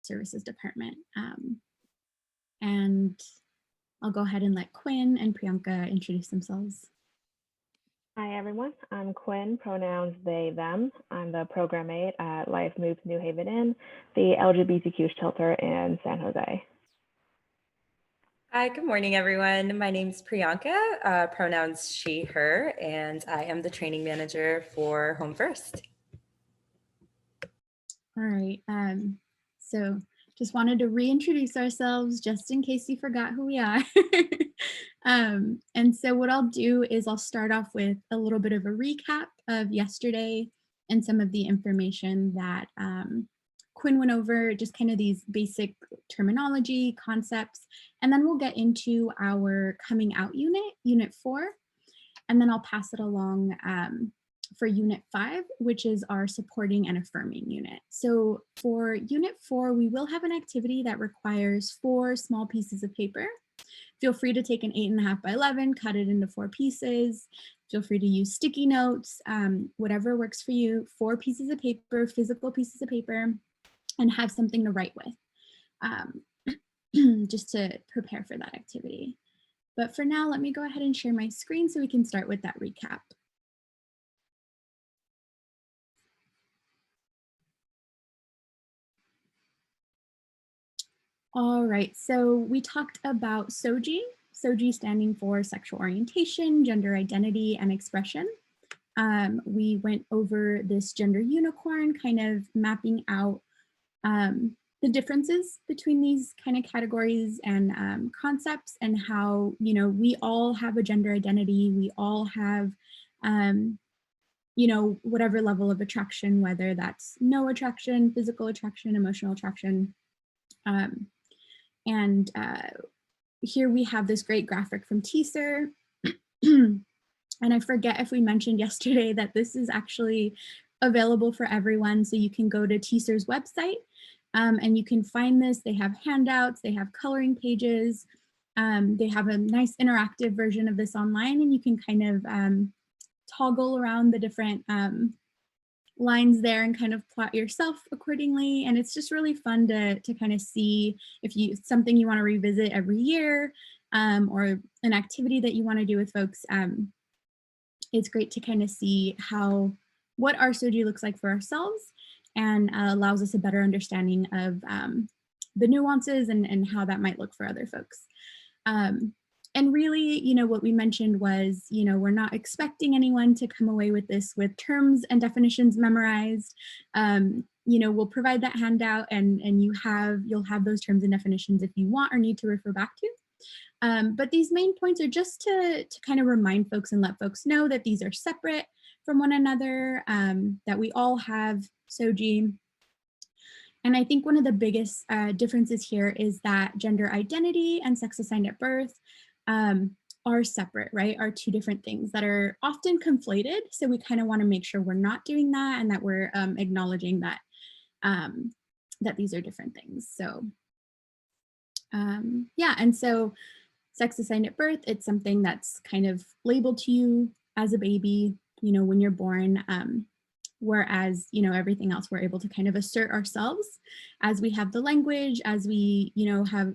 Services Department. And I'll go ahead and let Quinn and Priyanka introduce themselves. Hi, everyone. I'm Quinn, pronouns they, them. I'm the program aide at Life Moves New Haven Inn, the LGBTQ shelter in San Jose. Hi, good morning, everyone. My name is Priyanka, pronouns she, her, and I am the training manager for Home First. All right, so just wanted to reintroduce ourselves just in case you forgot who we are. And so what I'll do is I'll start off with a little bit of a recap of yesterday and some of the information that Quinn went over, just kind of these basic terminology, concepts, and then we'll get into our coming out unit, Unit 4, and then I'll pass it along for Unit 5, which is our supporting and affirming unit. So for Unit 4, we will have an activity that requires 4 small pieces of paper. Feel free to take an 8.5 by 11, cut it into 4 pieces. Feel free to use sticky notes, whatever works for you. 4 pieces of paper, physical pieces of paper, and have something to write with, just to prepare for that activity. But for now, let me go ahead and share my screen so we can start with that recap. All right, so we talked about SOGIE, SOGIE standing for sexual orientation, gender identity, and expression. We went over this gender unicorn, kind of mapping out the differences between these kind of categories and concepts, and how, you know, we all have a gender identity, we all have, you know, whatever level of attraction, whether that's no attraction, physical attraction, emotional attraction. And here we have this great graphic from Teaser. And I forget if we mentioned yesterday that this is actually available for everyone. So you can go to Teaser's website and you can find this. They have handouts, they have coloring pages. They have a nice interactive version of this online, and you can kind of toggle around the different lines there and kind of plot yourself accordingly. And it's just really fun to kind of see if something you want to revisit every year, or an activity that you want to do with folks. It's great to kind of see what our SOGIE looks like for ourselves, and allows us a better understanding of the nuances and how that might look for other folks. And really, you know, what we mentioned was, you know, we're not expecting anyone to come away with this with terms and definitions memorized. You know, we'll provide that handout, and you'll have those terms and definitions if you want or need to refer back to. But these main points are just to kind of remind folks and let folks know that these are separate from one another, that we all have SOGIE. And I think one of the biggest differences here is that gender identity and sex assigned at birth are separate, right? Are 2 different things that are often conflated. So we kind of want to make sure we're not doing that, and that we're acknowledging that that these are different things. So yeah, and so sex assigned at birth, it's something that's kind of labeled to you as a baby, you know, when you're born. Whereas, you know, everything else, we're able to kind of assert ourselves as we have the language, as we, you know, have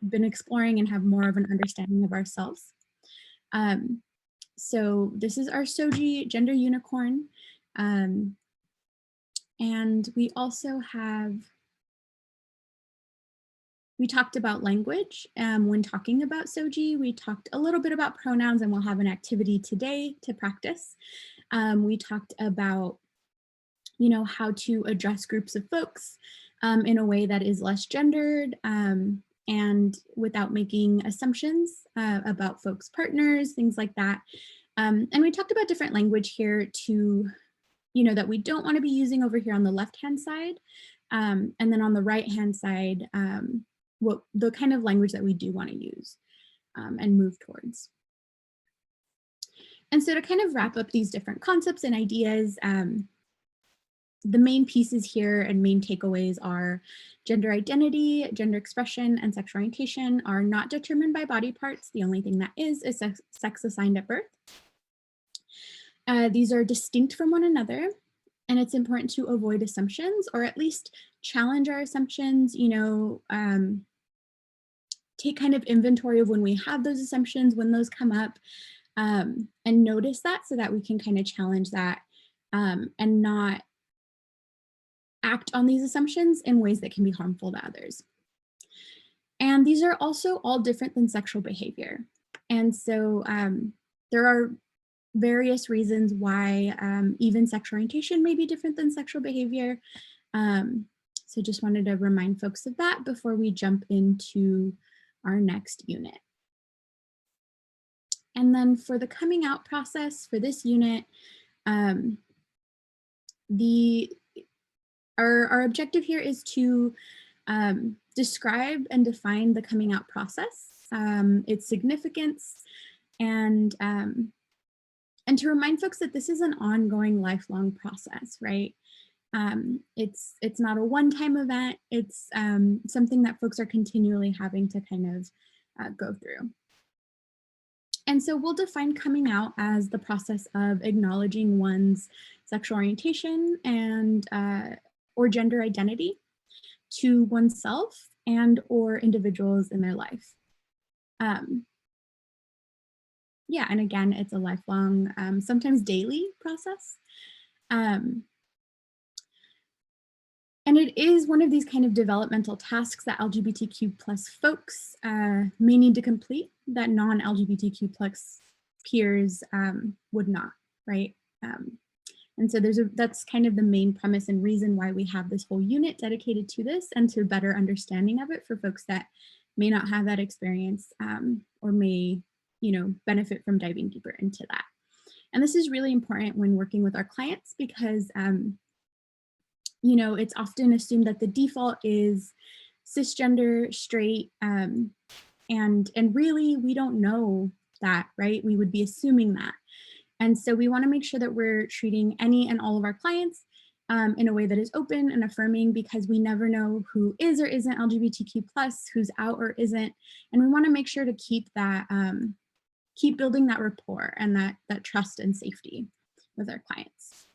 been exploring and have more of an understanding of ourselves. So this is our SOGIE gender unicorn. And we also we talked about language when talking about SOGIE. We talked a little bit about pronouns, and we'll have an activity today to practice. We talked about, you know, how to address groups of folks in a way that is less gendered, and without making assumptions about folks' partners, things like that. And we talked about different language here to, you know, that we don't want to be using over here on the left-hand side. And then on the right-hand side, what the kind of language that we do want to use and move towards. And so to kind of wrap up these different concepts and ideas, the main pieces here and main takeaways are gender identity, gender expression, and sexual orientation are not determined by body parts. The only thing that is sex assigned at birth. These are distinct from one another, and it's important to avoid assumptions, or at least challenge our assumptions, take kind of inventory of when we have those assumptions, when those come up, and notice that so that we can kind of challenge that and not act on these assumptions in ways that can be harmful to others. And these are also all different than sexual behavior. And so there are various reasons why even sexual orientation may be different than sexual behavior. So just wanted to remind folks of that before we jump into our next unit. And then for the coming out process for this unit, our objective here is to describe and define the coming out process, its significance, and to remind folks that this is an ongoing, lifelong process, right? It's not a one-time event. It's something that folks are continually having to kind of go through. And so we'll define coming out as the process of acknowledging one's sexual orientation and or gender identity to oneself and or individuals in their life. Yeah, and again, it's a lifelong, sometimes daily process. And it is one of these kind of developmental tasks that LGBTQ plus folks may need to complete that non-LGBTQ plus peers would not, right? And so that's kind of the main premise and reason why we have this whole unit dedicated to this and to better understanding of it for folks that may not have that experience or may, benefit from diving deeper into that. And this is really important when working with our clients because it's often assumed that the default is cisgender, straight, and really we don't know that, right? We would be assuming that. And so we want to make sure that we're treating any and all of our clients in a way that is open and affirming because we never know who is or isn't LGBTQ plus, who's out or isn't. And we want to make sure to keep that, keep building that rapport and that trust and safety with our clients.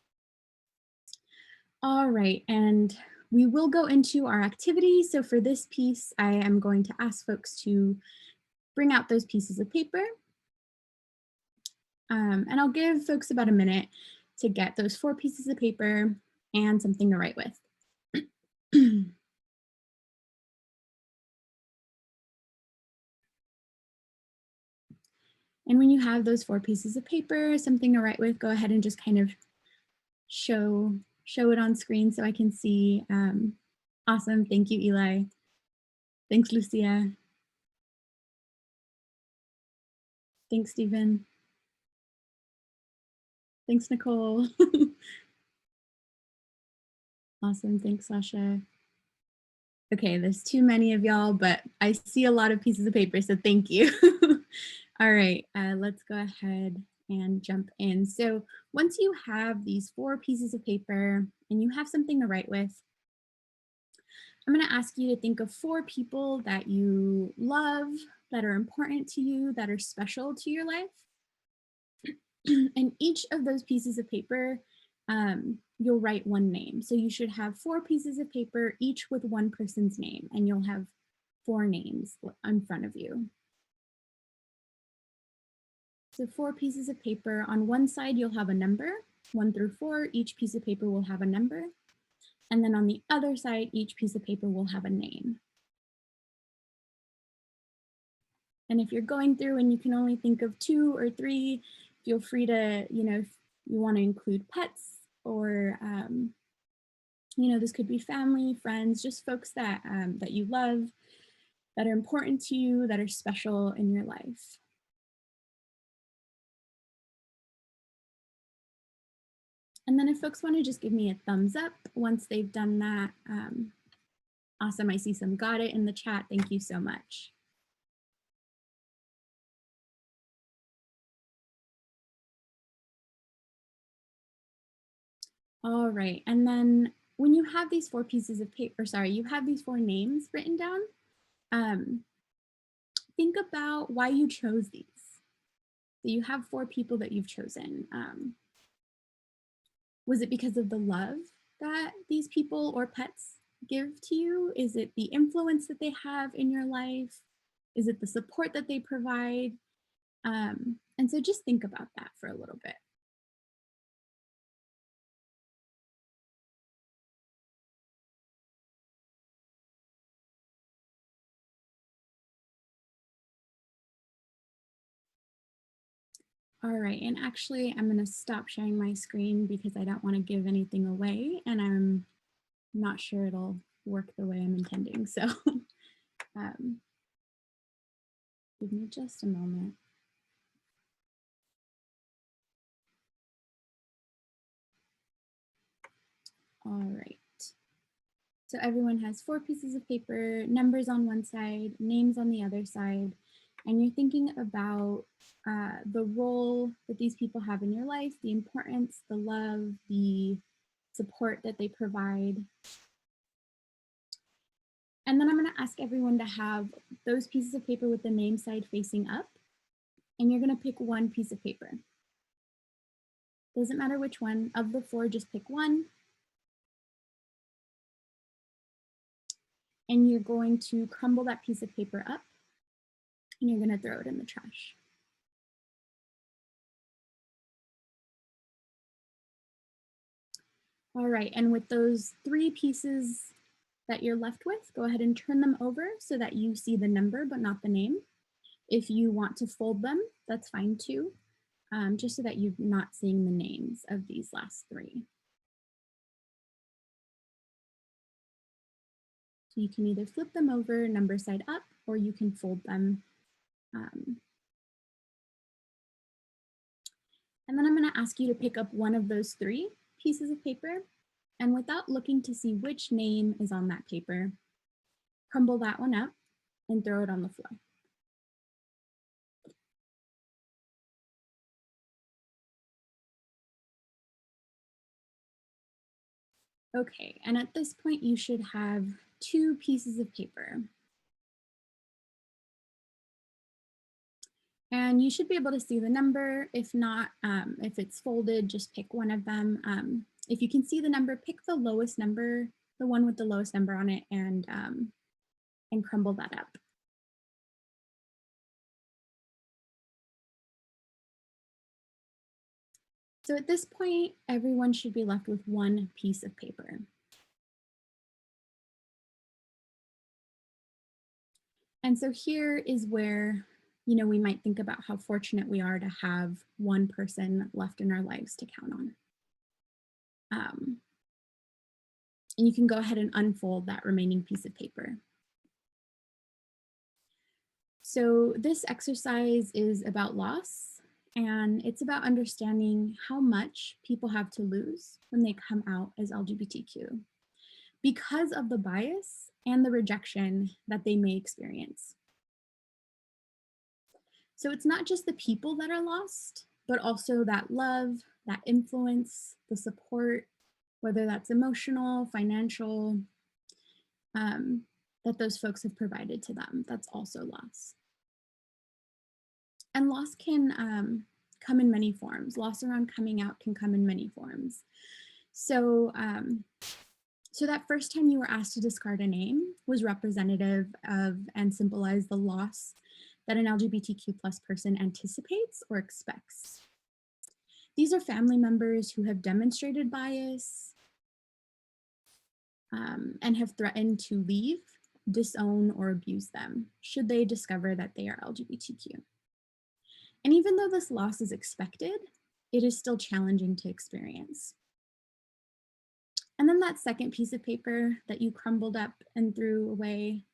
All right, and we will go into our activity. So for this piece, I am going to ask folks to bring out those pieces of paper. And I'll give folks about a minute to get those 4 pieces of paper and something to write with. And when you have those 4 pieces of paper, something to write with, go ahead and just kind of show it on screen so I can see. Awesome, thank you, Eli. Thanks, Lucia. Thanks, Stephen. Thanks, Nicole. Awesome, thanks, Sasha. Okay, there's too many of y'all, but I see a lot of pieces of paper, so thank you. All right, let's go ahead and jump in. So once you have these 4 pieces of paper and you have something to write with, I'm going to ask you to think of 4 people that you love, that are important to you, that are special to your life. And each of those pieces of paper, you'll write one name. So you should have 4 pieces of paper, each with one person's name, and you'll have 4 names in front of you. So 4 pieces of paper. On one side, you'll have a number, 1 through 4. Each piece of paper will have a number. And then on the other side, each piece of paper will have a name. And if you're going through and you can only think of 2 or 3, feel free to, if you want to include pets or, this could be family, friends, just folks that, that you love, that are important to you, that are special in your life. And then if folks want to just give me a thumbs up once they've done that, awesome, I see some got it in the chat. Thank you so much. All right, and then when you have these 4 pieces of paper, you have these 4 names written down, think about why you chose these. So you have 4 people that you've chosen. Was it because of the love that these people or pets give to you? Is it the influence that they have in your life? Is it the support that they provide? And so just think about that for a little bit. All right, and actually I'm gonna stop sharing my screen because I don't wanna give anything away and I'm not sure it'll work the way I'm intending. So give me just a moment. All right. So everyone has 4 pieces of paper, numbers on one side, names on the other side, and you're thinking about the role that these people have in your life, the importance, the love, the support that they provide. And then I'm going to ask everyone to have those pieces of paper with the name side facing up, and you're going to pick one piece of paper. Doesn't matter which one. Of the 4, just pick one. And you're going to crumble that piece of paper up, and you're going to throw it in the trash. All right, and with those 3 pieces that you're left with, go ahead and turn them over so that you see the number but not the name. If you want to fold them, that's fine too, just so that you're not seeing the names of these last 3. So you can either flip them over number side up or you can fold them. And then I'm going to ask you to pick up one of those 3 pieces of paper, and without looking to see which name is on that paper, crumble that one up and throw it on the floor. Okay, and at this point you should have 2 pieces of paper. And you should be able to see the number. If not, if it's folded, just pick one of them. If you can see the number, pick the lowest number, the one with the lowest number on it, and crumble that up. So at this point, everyone should be left with 1 piece of paper. And so here is where, you know, we might think about how fortunate we are to have 1 person left in our lives to count on. And you can go ahead and unfold that remaining piece of paper. So this exercise is about loss, and it's about understanding how much people have to lose when they come out as LGBTQ because of the bias and the rejection that they may experience. So it's not just the people that are lost, but also that love, that influence, the support, whether that's emotional, financial, that those folks have provided to them. That's also loss. And loss can come in many forms. Loss around coming out can come in many forms. So, so that first time you were asked to discard a name was representative of and symbolized the loss that an LGBTQ+ person anticipates or expects. These are family members who have demonstrated bias and have threatened to leave, disown, or abuse them should they discover that they are LGBTQ. And even though this loss is expected, it is still challenging to experience. And then that second piece of paper that you crumbled up and threw away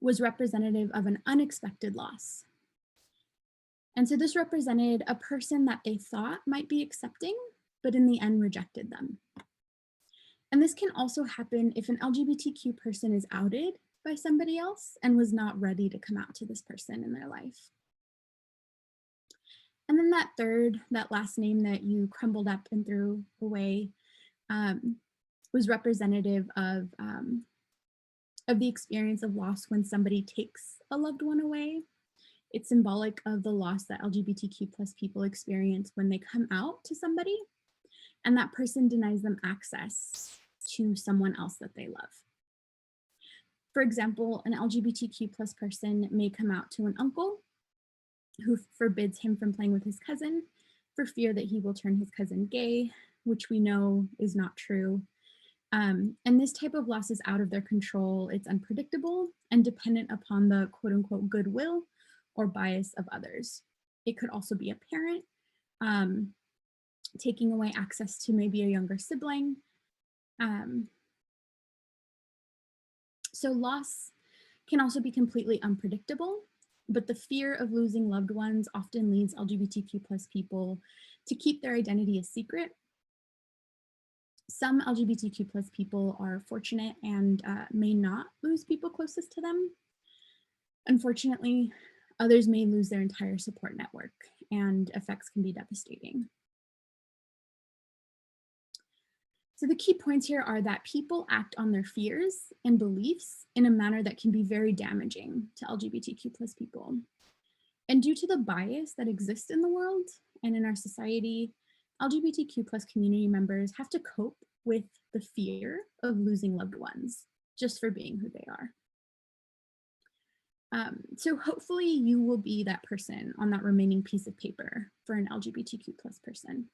was representative of an unexpected loss. And so this represented a person that they thought might be accepting, but in the end rejected them. And this can also happen if an LGBTQ person is outed by somebody else and was not ready to come out to this person in their life. And then that last name that you crumbled up and threw away was representative of the experience of loss when somebody takes a loved one away. It's symbolic of the loss that LGBTQ+ people experience when they come out to somebody and that person denies them access to someone else that they love. For example, an LGBTQ plus person may come out to an uncle who forbids him from playing with his cousin for fear that he will turn his cousin gay, which we know is not true. And this type of loss is out of their control. It's unpredictable and dependent upon the quote unquote goodwill or bias of others. It could also be a parent taking away access to maybe a younger sibling. So loss can also be completely unpredictable, but the fear of losing loved ones often leads LGBTQ plus people to keep their identity a secret. Some LGBTQ plus people are fortunate and may not lose people closest to them. Unfortunately, others may lose their entire support network, and effects can be devastating. So the key points here are that people act on their fears and beliefs in a manner that can be very damaging to LGBTQ plus people. And due to the bias that exists in the world and in our society, LGBTQ plus community members have to cope with the fear of losing loved ones just for being who they are. So hopefully you will be that person on that remaining piece of paper for an LGBTQ plus person.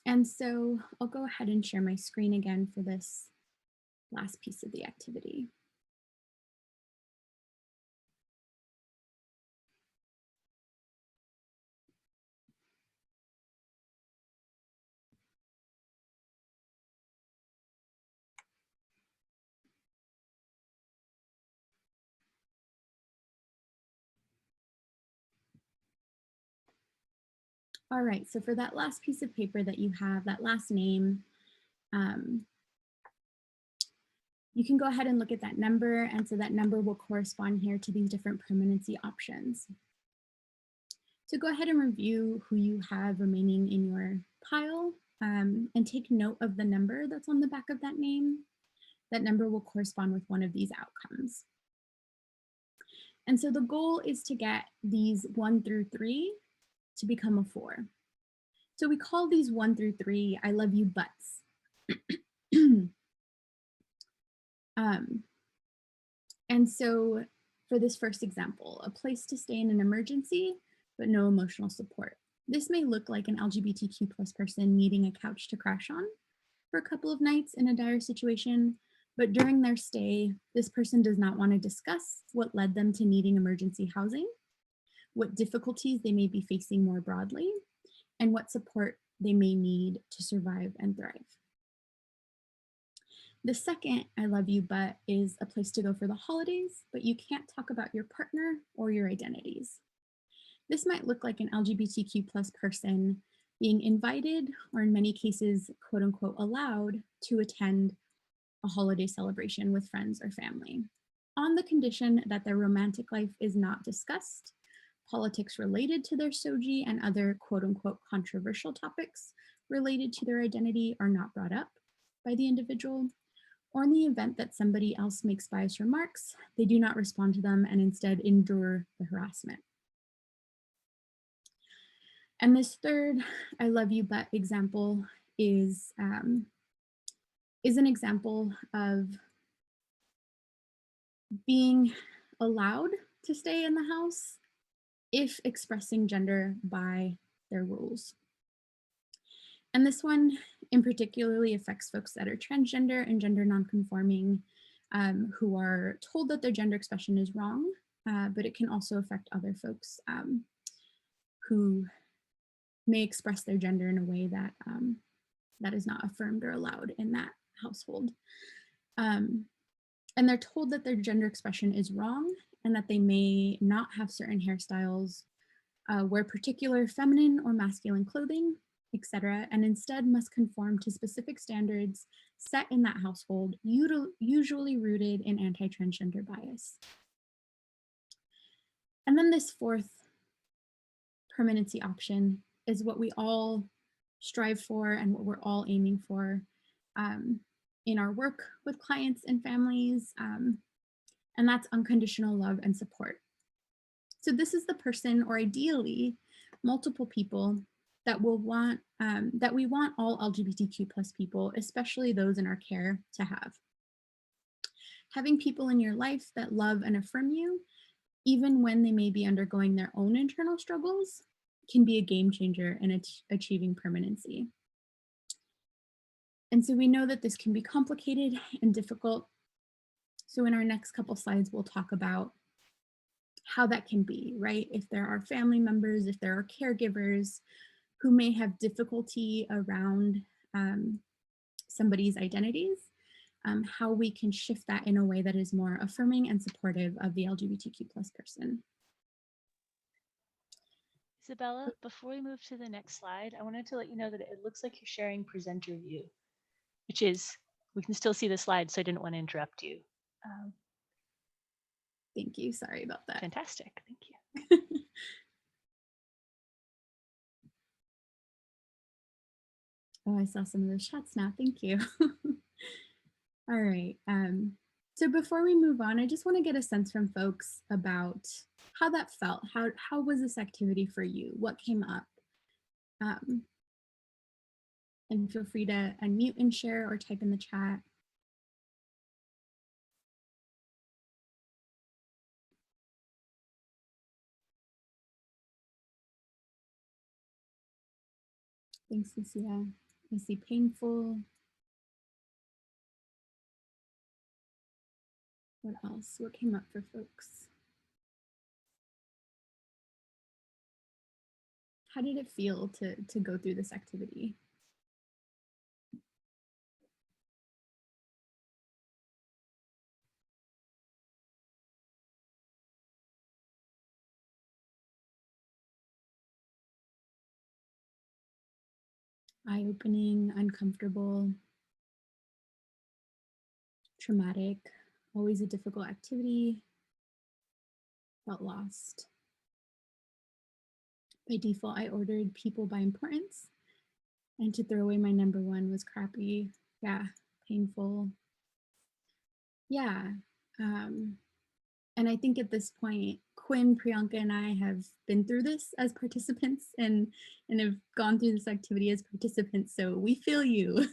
And so I'll go ahead and share my screen again for this last piece of the activity. All right, so for that last piece of paper that you have, that last name, you can go ahead and look at that number, and so that number will correspond here to these different permanency options. So go ahead and review who you have remaining in your pile, and take note of the number that's on the back of that name. That number will correspond with one of these outcomes. And so the goal is to get these 1 through 3 to become a 4. So we call these 1 through 3 I love you buts. And so for this first example, a place to stay in an emergency, but no emotional support. This may look like an LGBTQ plus person needing a couch to crash on for a couple of nights in a dire situation, but during their stay, this person does not want to discuss what led them to needing emergency housing, what difficulties they may be facing more broadly, and what support they may need to survive and thrive. The second I love you but is a place to go for the holidays, but you can't talk about your partner or your identities. This might look like an LGBTQ plus person being invited, or in many cases, quote unquote, allowed to attend a holiday celebration with friends or family, on the condition that their romantic life is not discussed, politics related to their SOGIE and other quote unquote controversial topics related to their identity are not brought up by the individual, or in the event that somebody else makes biased remarks, they do not respond to them and instead endure the harassment. And this third I love you but example is an example of being allowed to stay in the house if expressing gender by their rules. And this one in particularly affects folks that are transgender and gender nonconforming, who are told that their gender expression is wrong, but it can also affect other folks who may express their gender in a way that that is not affirmed or allowed in that household. And they're told that their gender expression is wrong and that they may not have certain hairstyles, wear particular feminine or masculine clothing, etc., and instead must conform to specific standards set in that household, usually rooted in anti-transgender bias. And then this fourth permanency option is what we all strive for and what we're all aiming for in our work with clients and families, and that's unconditional love and support. So this is the person, or ideally multiple people, that that we want all LGBTQ plus people, especially those in our care, to have. Having people in your life that love and affirm you, even when they may be undergoing their own internal struggles, can be a game changer in achieving permanency. And so we know that this can be complicated and difficult. So in our next couple slides, we'll talk about how that can be, right? If there are family members, if there are caregivers who may have difficulty around somebody's identities, how we can shift that in a way that is more affirming and supportive of the LGBTQ plus person. Isabella, before we move to the next slide, I wanted to let you know that it looks like you're sharing presenter view, which is, we can still see the slide, so I didn't want to interrupt you. Thank you, sorry about that. Fantastic, thank you. Oh, I saw some of those shots now, thank you. All right, so before we move on, I just want to get a sense from folks about how that felt. How was this activity for you? What came up? And feel free to unmute and share or type in the chat. Thanks, Lucia. I see painful. What else? What came up for folks? How did it feel to go through this activity? Eye-opening, uncomfortable, traumatic, always a difficult activity, felt lost. By default, I ordered people by importance, and to throw away my number one was crappy. Yeah, painful. Yeah, and I think at this point, Quinn, Priyanka, and I have been through this as participants and have gone through this activity as participants, so we feel you.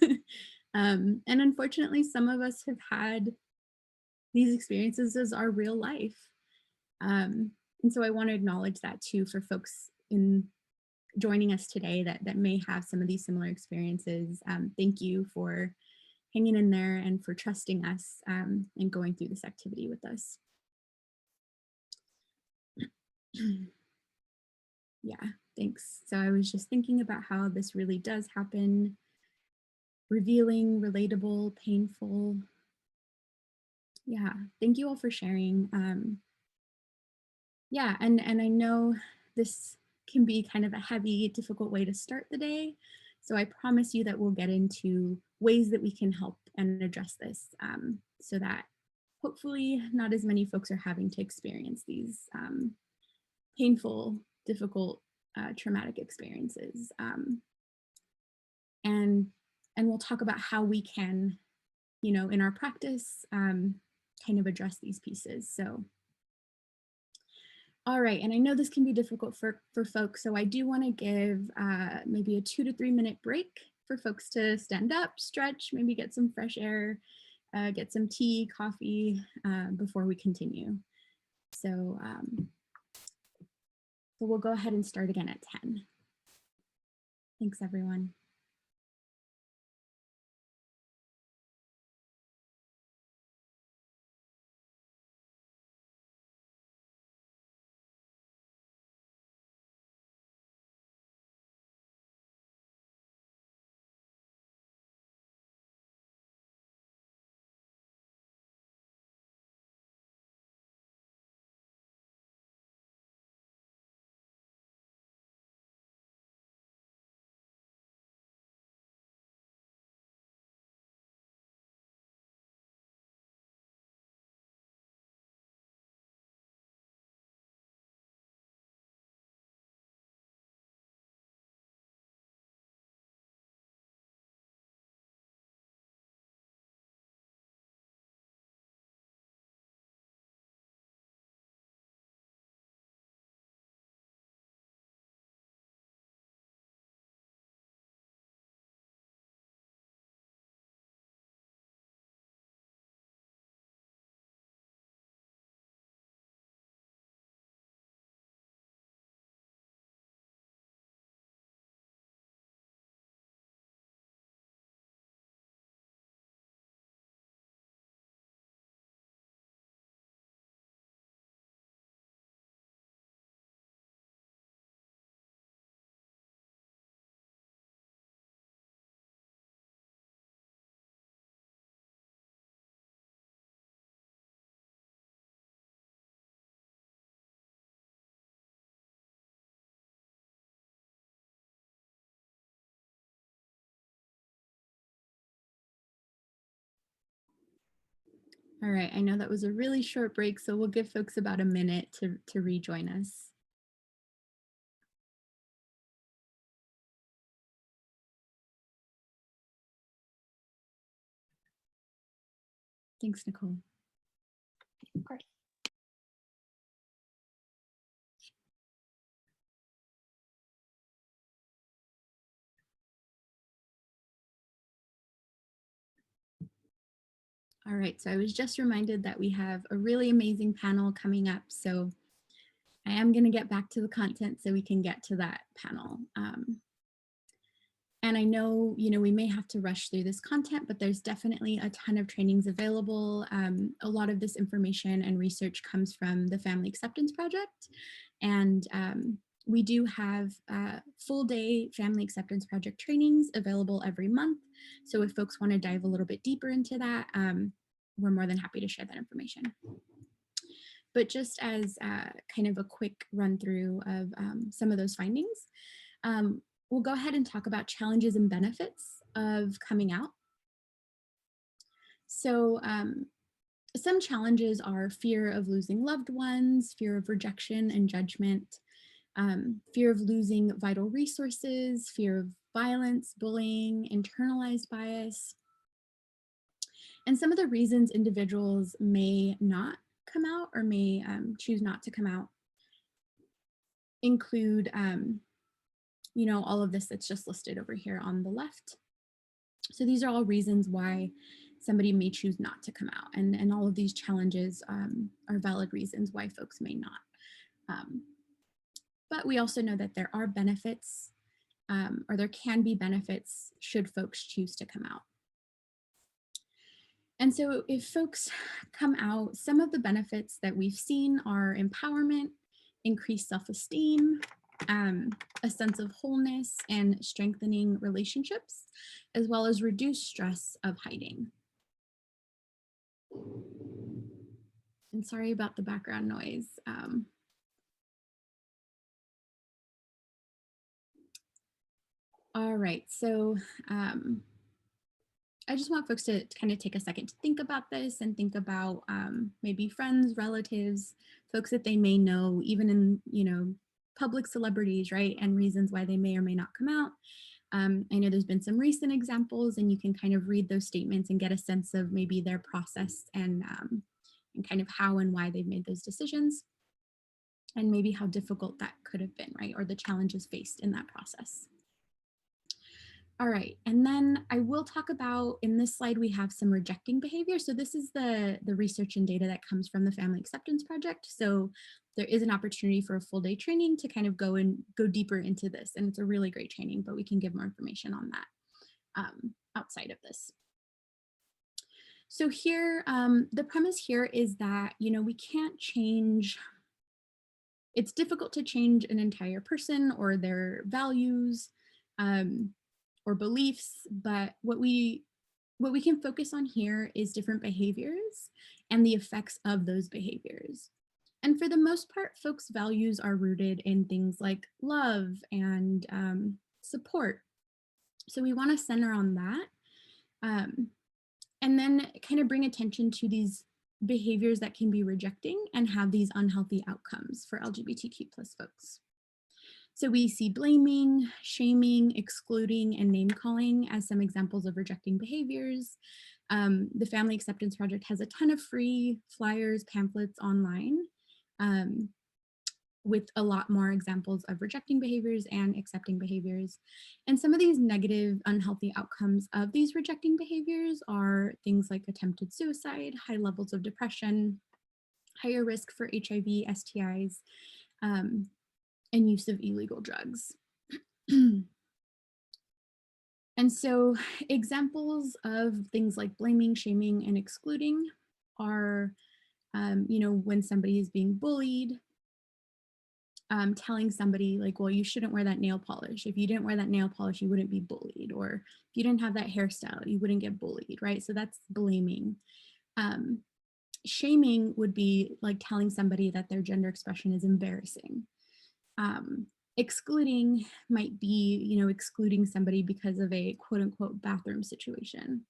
And unfortunately, some of us have had these experiences as our real life. And so I want to acknowledge that too for folks in joining us today that may have some of these similar experiences. Thank you for hanging in there and for trusting us and going through this activity with us. Yeah, thanks. So I was just thinking about how this really does happen. Revealing, relatable, painful. Yeah, thank you all for sharing. Yeah, and I know this can be kind of a heavy, difficult way to start the day. So I promise you that we'll get into ways that we can help and address this so that hopefully not as many folks are having to experience these painful, difficult, traumatic experiences. And we'll talk about how we can, you know, in our practice, kind of address these pieces. So, all right, and I know this can be difficult for folks, so I do want to give maybe a 2 to 3 minute break for folks to stand up, stretch, maybe get some fresh air, get some tea, coffee before we continue. So, so we'll go ahead and start again at 10. Thanks, everyone. All right, I know that was a really short break, so we'll give folks about a minute to rejoin us. Thanks, Nicole. Of course. All right, so I was just reminded that we have a really amazing panel coming up, so I am going to get back to the content so we can get to that panel. And I know, we may have to rush through this content, but there's definitely a ton of trainings available. A lot of this information and research comes from the Family Acceptance Project. And we do have full day Family Acceptance Project trainings available every month. So if folks want to dive a little bit deeper into that, we're more than happy to share that information. But just as kind of a quick run through of some of those findings, we'll go ahead and talk about challenges and benefits of coming out. So some challenges are fear of losing loved ones, fear of rejection and judgment, fear of losing vital resources, fear of violence, bullying, internalized bias. And some of the reasons individuals may not come out or may choose not to come out include all of this that's just listed over here on the left. So these are all reasons why somebody may choose not to come out, and all of these challenges are valid reasons why folks may not. But we also know that there are benefits, or there can be benefits should folks choose to come out. And so if folks come out, some of the benefits that we've seen are empowerment, increased self-esteem, a sense of wholeness and strengthening relationships, as well as reduced stress of hiding. And sorry about the background noise. All right, so I just want folks to kind of take a second to think about this and think about maybe friends, relatives, folks that they may know, even in, public celebrities, right? And reasons why they may or may not come out. I know there's been some recent examples, and you can kind of read those statements and get a sense of maybe their process and kind of how and why they've made those decisions, and maybe how difficult that could have been, right? Or the challenges faced in that process. All right, and then I will talk about, in this slide, we have some rejecting behavior. So this is the research and data that comes from the Family Acceptance Project. So there is an opportunity for a full day training to kind of go deeper into this. And it's a really great training, but we can give more information on that outside of this. So here, the premise here is that, we can't change, it's difficult to change an entire person or their values, or beliefs, but what we can focus on here is different behaviors and the effects of those behaviors. And for the most part, folks' values are rooted in things like love and support. So we want to center on that, and then kind of bring attention to these behaviors that can be rejecting and have these unhealthy outcomes for LGBTQ+ folks. So we see blaming, shaming, excluding, and name calling as some examples of rejecting behaviors. The Family Acceptance Project has a ton of free flyers, pamphlets online with a lot more examples of rejecting behaviors and accepting behaviors. And some of these negative, unhealthy outcomes of these rejecting behaviors are things like attempted suicide, high levels of depression, higher risk for HIV, STIs, and use of illegal drugs. And so examples of things like blaming, shaming, and excluding are, when somebody is being bullied, telling somebody like, well, you shouldn't wear that nail polish. If you didn't wear that nail polish, you wouldn't be bullied. Or if you didn't have that hairstyle, you wouldn't get bullied, right? So that's blaming. Shaming would be like telling somebody that their gender expression is embarrassing. Excluding might be, excluding somebody because of a quote unquote bathroom situation.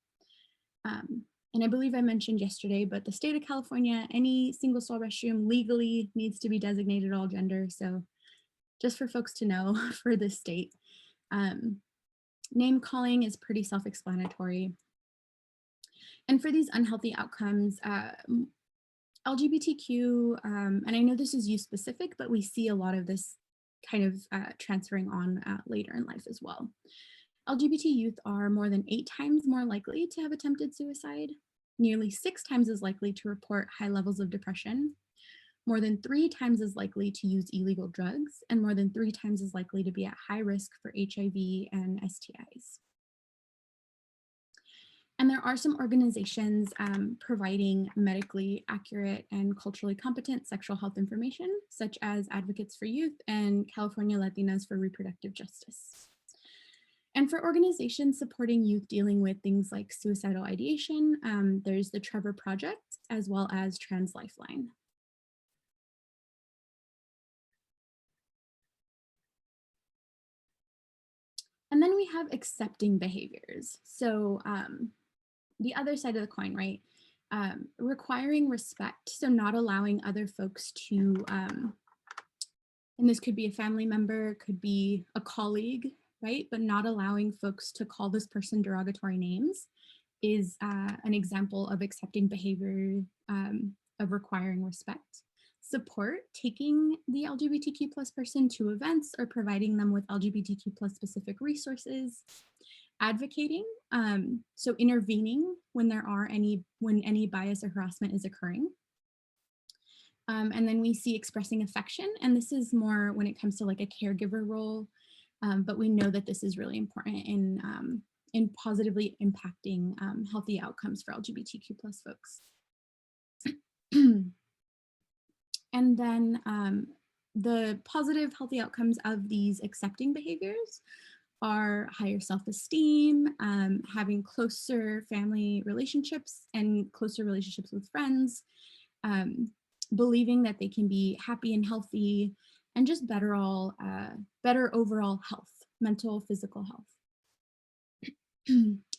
And I believe I mentioned yesterday, but the state of California, any single stall restroom legally needs to be designated all gender. So just for folks to know for this state. Name calling is pretty self-explanatory. And for these unhealthy outcomes, LGBTQ, and I know this is youth specific, but we see a lot of this kind of transferring on later in life as well. LGBT youth are more than 8 times more likely to have attempted suicide, nearly 6 times as likely to report high levels of depression, more than 3 times as likely to use illegal drugs, and more than 3 times as likely to be at high risk for HIV and STIs. And there are some organizations providing medically accurate and culturally competent sexual health information, such as Advocates for Youth and California Latinas for Reproductive Justice. And for organizations supporting youth dealing with things like suicidal ideation, there's the Trevor Project, as well as Trans Lifeline. And then we have accepting behaviors. So the other side of the coin, right? Requiring respect, so not allowing other folks to, and this could be a family member, could be a colleague, right? But not allowing folks to call this person derogatory names is an example of accepting behavior of requiring respect. Support, taking the LGBTQ plus person to events or providing them with LGBTQ plus specific resources. Advocating, so intervening when any bias or harassment is occurring. And then we see expressing affection, and this is more when it comes to like a caregiver role, but we know that this is really important in positively impacting healthy outcomes for LGBTQ plus folks. And then the positive healthy outcomes of these accepting behaviors are higher self-esteem, having closer family relationships and closer relationships with friends, believing that they can be happy and healthy, and just better overall health, mental, physical health.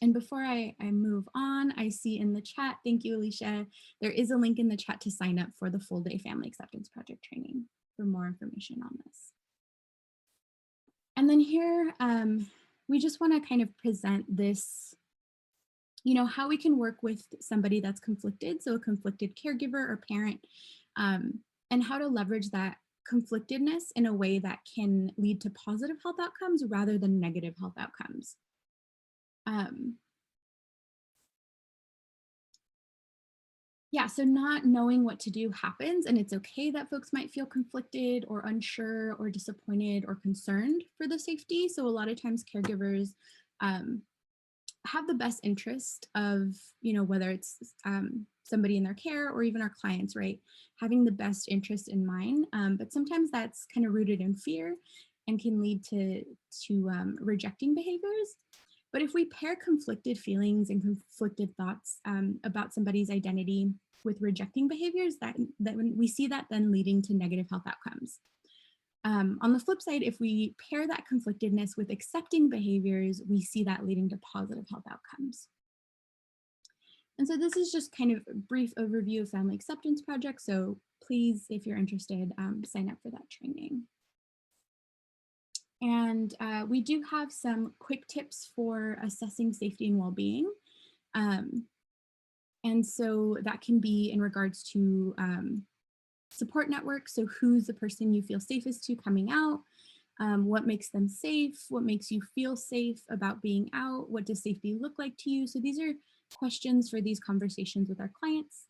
And before I move on, I see in the chat, thank you, Alicia, there is a link in the chat to sign up for the full day Family Acceptance Project training for more information on this. And then here, we just want to kind of present this, how we can work with somebody that's conflicted, so a conflicted caregiver or parent, and how to leverage that conflictedness in a way that can lead to positive health outcomes rather than negative health outcomes. Yeah, so not knowing what to do happens, and it's okay that folks might feel conflicted or unsure or disappointed or concerned for the safety. So a lot of times caregivers have the best interest of, whether it's somebody in their care or even our clients, right? Having the best interest in mind, but sometimes that's kind of rooted in fear and can lead to rejecting behaviors. But if we pair conflicted feelings and conflicted thoughts about somebody's identity with rejecting behaviors, that we see that then leading to negative health outcomes. On the flip side, if we pair that conflictedness with accepting behaviors, we see that leading to positive health outcomes. And so this is just kind of a brief overview of Family Acceptance Project. So please, if you're interested, sign up for that training. And we do have some quick tips for assessing safety and well-being. And so that can be in regards to support networks. So who's the person you feel safest to coming out? What makes them safe? What makes you feel safe about being out? What does safety look like to you? So these are questions for these conversations with our clients.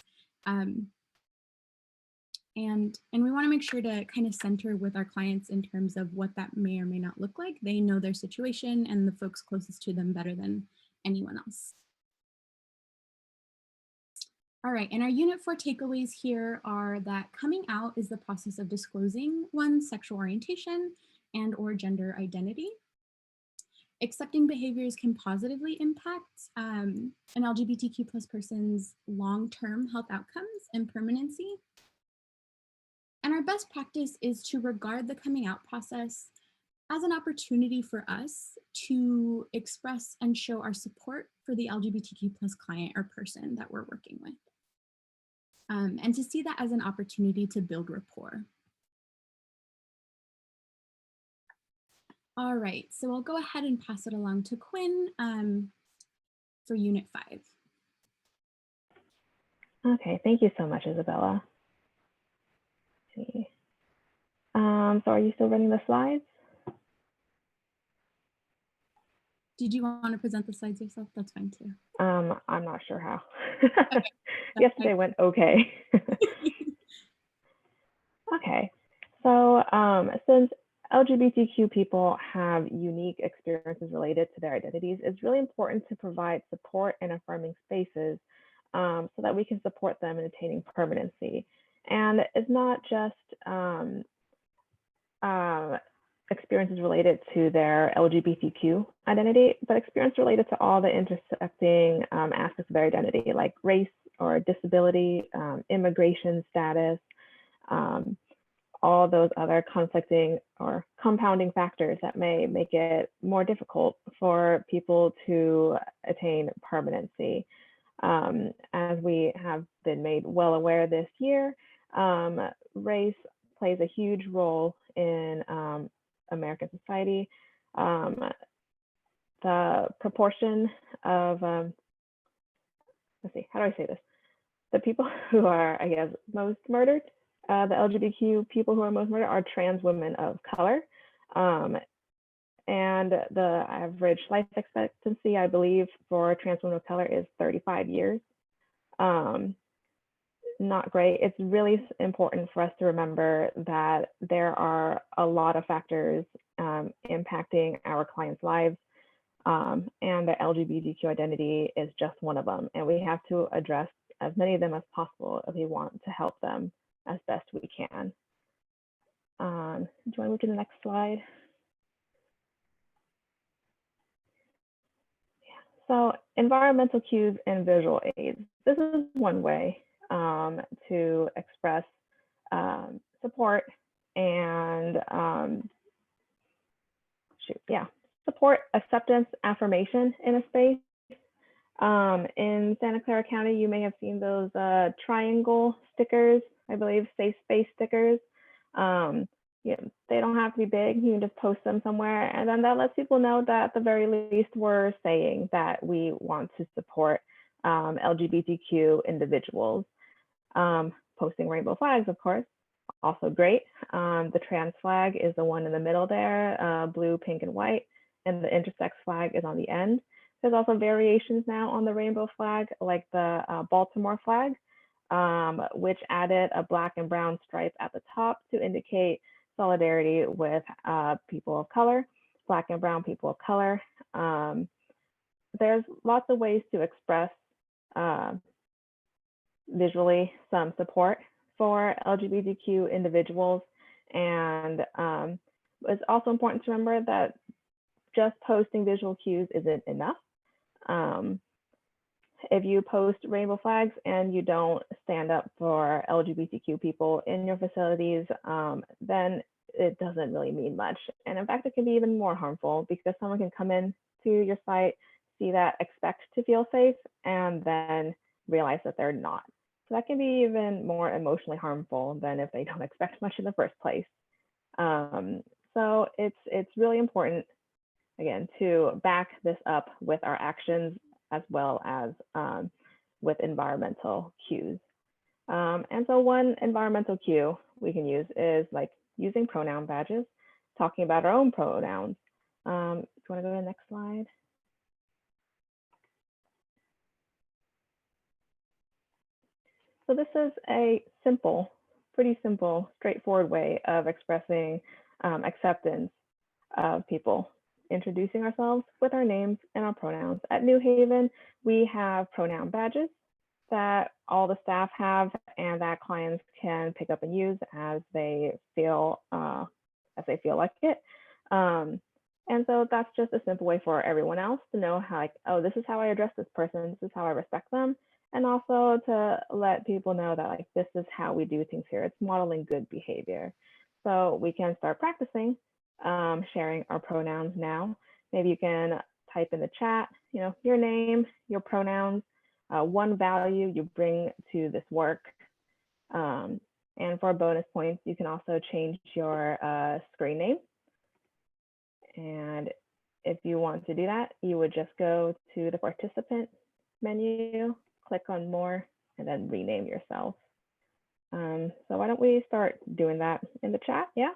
And we want to make sure to kind of center with our clients in terms of what that may or may not look like. They know their situation and the folks closest to them better than anyone else. All right, and our Unit 4 takeaways here are that coming out is the process of disclosing one's sexual orientation and or gender identity. Accepting behaviors can positively impact an LGBTQ plus person's long-term health outcomes and permanency. And our best practice is to regard the coming out process as an opportunity for us to express and show our support for the LGBTQ plus client or person that we're working with. And to see that as an opportunity to build rapport. All right, so I'll go ahead and pass it along to Quinn for Unit 5. Okay, thank you so much, Isabella. Let's see. So are you still running the slides? Did you want to present the slides yourself? That's fine too. I'm not sure how. Okay, Yesterday went okay. Okay, so since LGBTQ people have unique experiences related to their identities, it's really important to provide support and affirming spaces so that we can support them in attaining permanency. And it's not just experiences related to their LGBTQ identity, but experience related to all the intersecting aspects of their identity, like race or disability, immigration status, all those other conflicting or compounding factors that may make it more difficult for people to attain permanency. As we have been made well aware this year, race plays a huge role in American society. The proportion of, let's see, how do I say this? The people who are, I guess, most murdered, the LGBTQ people who are most murdered are trans women of color. And the average life expectancy, I believe, for trans women of color is 35 years. Not great. It's really important for us to remember that there are a lot of factors impacting our clients' lives, and the LGBTQ identity is just one of them. And we have to address as many of them as possible if we want to help them as best we can. Do you want to move to the next slide? Yeah. So environmental cues and visual aids. This is one way to express support and support, acceptance, affirmation in a space. In Santa Clara County, you may have seen those triangle stickers, I believe, safe space stickers. They don't have to be big. You can just post them somewhere, and then that lets people know that at the very least we're saying that we want to support LGBTQ individuals. Posting rainbow flags, of course, also great. The trans flag is the one in the middle there, blue, pink, and white, and the intersex flag is on the end. There's also variations now on the rainbow flag, like the Baltimore flag, which added a black and brown stripe at the top to indicate solidarity with people of color, black and brown people of color. There's lots of ways to express visually some support for LGBTQ individuals. And it's also important to remember that just posting visual cues isn't enough. If you post rainbow flags and you don't stand up for LGBTQ people in your facilities, then it doesn't really mean much. And in fact, it can be even more harmful because someone can come in to your site, see that, expect to feel safe, and then realize that they're not. So that can be even more emotionally harmful than if they don't expect much in the first place. So it's really important, again, to back this up with our actions as well as with environmental cues. And so one environmental cue we can use is like using pronoun badges, talking about our own pronouns. Do you want to go to the next slide? So this is a simple, pretty simple, straightforward way of expressing acceptance of people, introducing ourselves with our names and our pronouns. At New Haven, we have pronoun badges that all the staff have and that clients can pick up and use as they feel like it. And so that's just a simple way for everyone else to know how, like, oh, this is how I address this person, this is how I respect them. And also to let people know that, like, this is how we do things here. It's modeling good behavior. So we can start practicing sharing our pronouns now. Maybe you can type in the chat, your name, your pronouns, one value you bring to this work. And for bonus points, you can also change your screen name. And if you want to do that, you would just go to the participant menu, click on more, and then rename yourself. So why don't we start doing that in the chat? Yeah.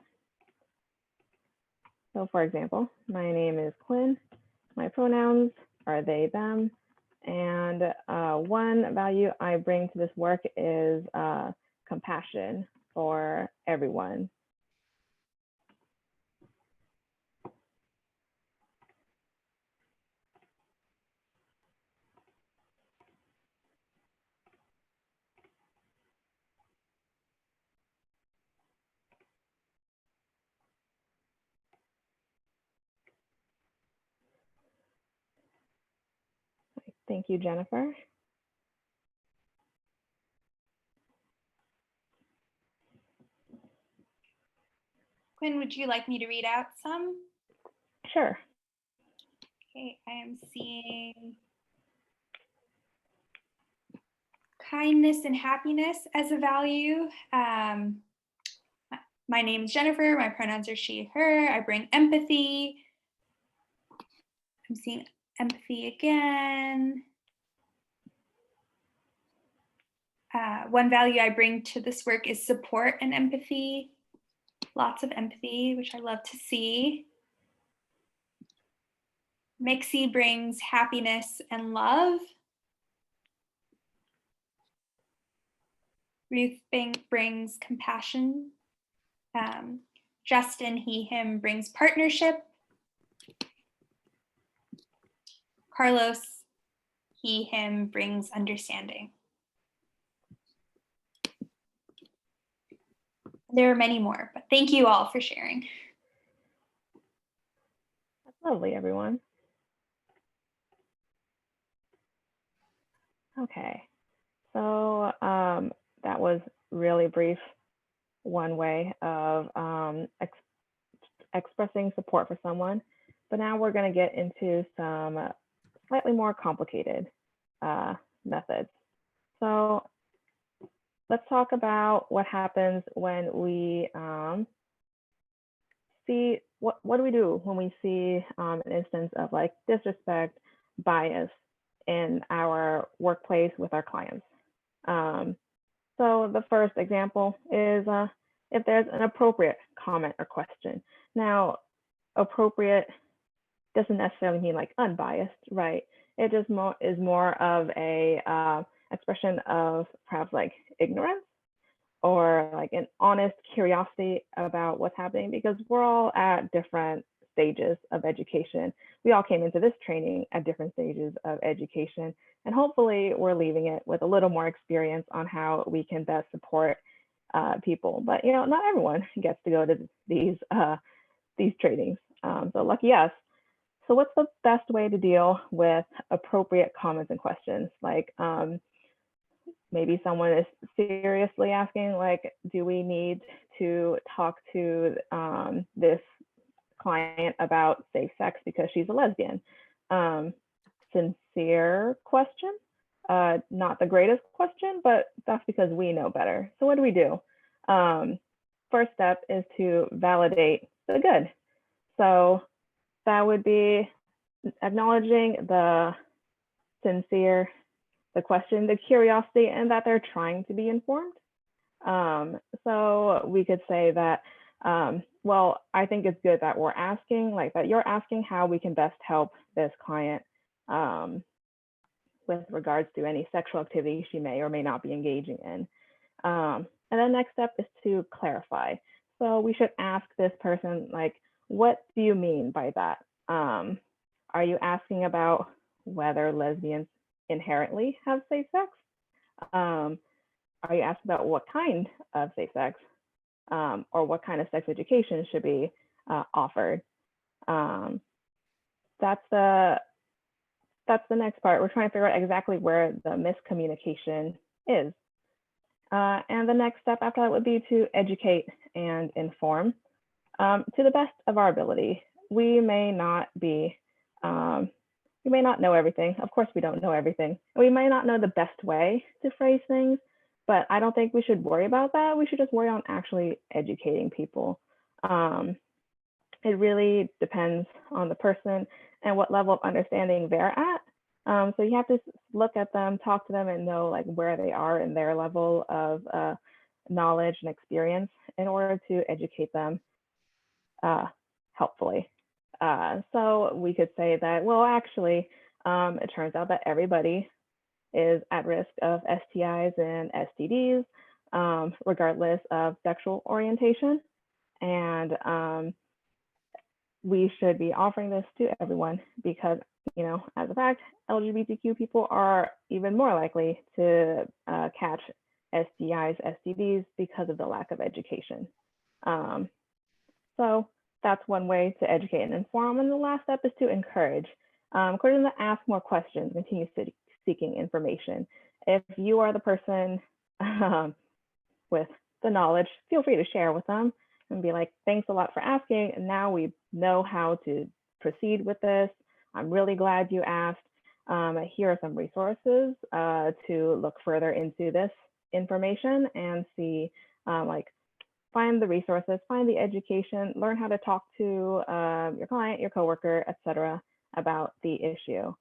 So for example, my name is Quinn. My pronouns are they, them. And one value I bring to this work is compassion for everyone. Thank you, Jennifer. Quinn, would you like me to read out some? Sure. Okay, I am seeing kindness and happiness as a value. My name is Jennifer. My pronouns are she, her. I bring empathy. I'm seeing empathy again. One value I bring to this work is support and empathy. Lots of empathy, which I love to see. Mixie brings happiness and love. Ruth brings compassion. Justin, he, him brings partnership. Carlos, he, him brings understanding. There are many more, but thank you all for sharing. That's lovely, everyone. Okay, so that was really brief, one way of expressing support for someone, but now we're going to get into some slightly more complicated methods. So let's talk about what happens when we see, what do we do when we see an instance of like disrespect, bias in our workplace with our clients. So the first example is if there's an appropriate comment or question. Now, appropriate doesn't necessarily mean like unbiased, right? It just is more of a expression of perhaps like ignorance or like an honest curiosity about what's happening, because we're all at different stages of education. We all came into this training at different stages of education, and hopefully we're leaving it with a little more experience on how we can best support people. But not everyone gets to go to these trainings. So lucky us. So what's the best way to deal with appropriate comments and questions? Like maybe someone is seriously asking, like, do we need to talk to this client about safe sex because she's a lesbian? Sincere question, not the greatest question, but that's because we know better. So what do we do? First step is to validate the good. So that would be acknowledging the sincere, the question, the curiosity, and that they're trying to be informed. So we could say that, well, I think it's good that we're asking, like that you're asking how we can best help this client with regards to any sexual activity she may or may not be engaging in. And then next step is to clarify. So we should ask this person, like, what do you mean by that? Are you asking about whether lesbians inherently have safe sex? Are you asking about what kind of safe sex or what kind of sex education should be offered? That's the next part. We're trying to figure out exactly where the miscommunication is. And the next step after that would be to educate and inform. to the best of our ability. We may not be, we may not know everything. Of course, we don't know everything. We may not know the best way to phrase things, but I don't think we should worry about that. We should just worry on actually educating people. It really depends on the person and what level of understanding they're at. So you have to look at them, talk to them, and know like where they are in their level of knowledge and experience in order to educate them helpfully. So we could say that, well, actually, it turns out that everybody is at risk of STIs and STDs, regardless of sexual orientation. And we should be offering this to everyone because, you know, as a fact, LGBTQ people are even more likely to catch STIs, STDs because of the lack of education. So that's one way to educate and inform. And the last step is to encourage. According to ask more questions, continue seeking information. If you are the person with the knowledge, feel free to share with them and be like, thanks a lot for asking. And now we know how to proceed with this. I'm really glad you asked. Here are some resources to look further into this information and see, like, find the resources, find the education, learn how to talk to your client, your coworker, etc., about the issue.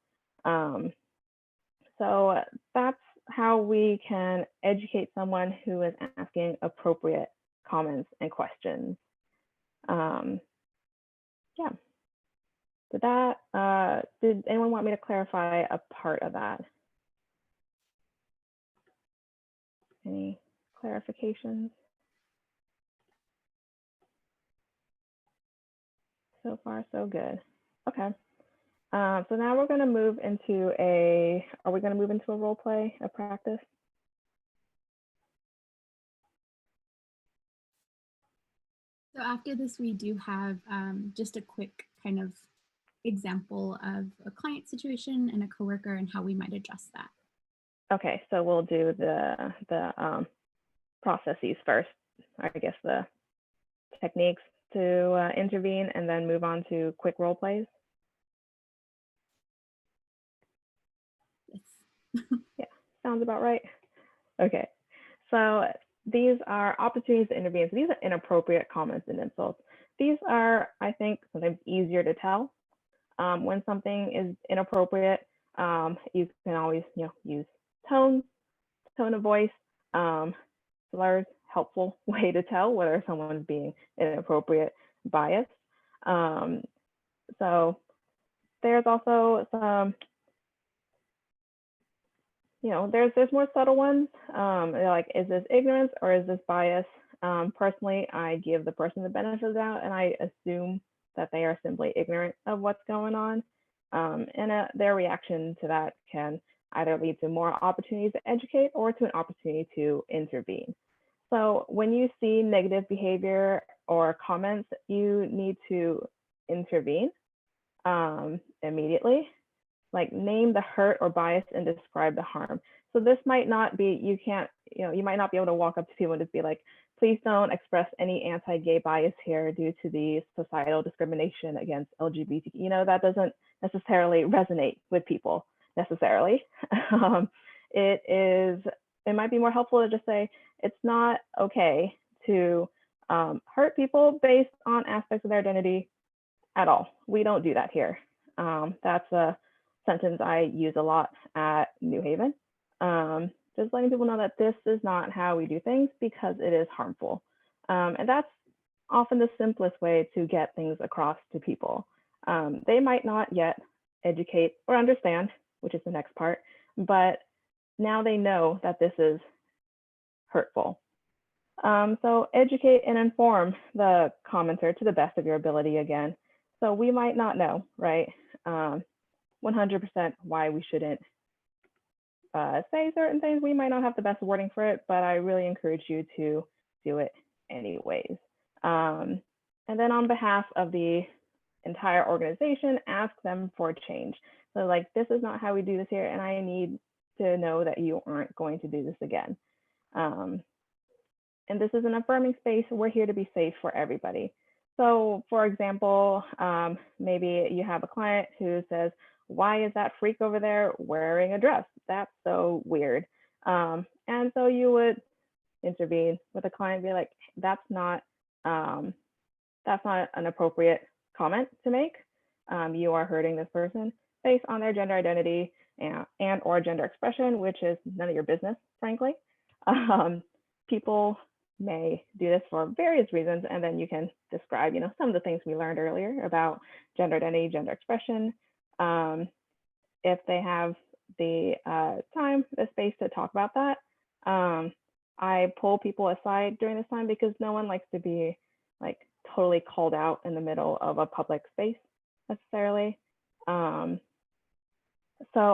So that's how we can educate someone who is asking appropriate comments and questions. Yeah. Did anyone want me to clarify a part of that? Any clarifications? So far, so good. Okay. So now we're going to move into are we going to move into a role play, a practice? So after this, we do have just a quick kind of example of a client situation and a coworker and how we might address that. Okay, so we'll do the processes first, I guess the techniques to intervene, and then move on to quick role plays. Yes. Yeah, sounds about right. Okay, so these are opportunities to intervene. So these are inappropriate comments and insults. These are, I think, sometimes easier to tell. When something is inappropriate, you can always, use tone of voice, slurs, helpful way to tell whether someone's being inappropriate, biased. So there's also some, there's more subtle ones. Like, is this ignorance or is this bias? Personally, I give the person the benefit of the doubt and I assume that they are simply ignorant of what's going on. And their reaction to that can either lead to more opportunities to educate or to an opportunity to intervene. So when you see negative behavior or comments, you need to intervene immediately. Like, name the hurt or bias and describe the harm. So this might not be, you might not be able to walk up to people and just be like, please don't express any anti-gay bias here due to the societal discrimination against LGBTQ. That doesn't necessarily resonate with people necessarily. It might be more helpful to just say, it's not okay to hurt people based on aspects of their identity at all. We don't do that here. That's a sentence I use a lot at New Haven. Just letting people know that this is not how we do things because it is harmful. And that's often the simplest way to get things across to people. They might not yet educate or understand, which is the next part, but now they know that this is hurtful. So educate and inform the commenter to the best of your ability again. So we might not know, right? 100% why we shouldn't say certain things. We might not have the best wording for it, but I really encourage you to do it anyways. And then on behalf of the entire organization, ask them for change. So like, this is not how we do this here, and I need to know that you aren't going to do this again. And this is an affirming space. We're here to be safe for everybody. So for example, maybe you have a client who says, why is that freak over there wearing a dress? That's so weird. And so you would intervene with the client, be like, that's not an appropriate comment to make. You are hurting this person based on their gender identity and or gender expression, which is none of your business, frankly. People may do this for various reasons, and then you can describe, some of the things we learned earlier about gender identity, gender expression. If they have the time, the space to talk about that. I pull people aside during this time because no one likes to be like totally called out in the middle of a public space necessarily. So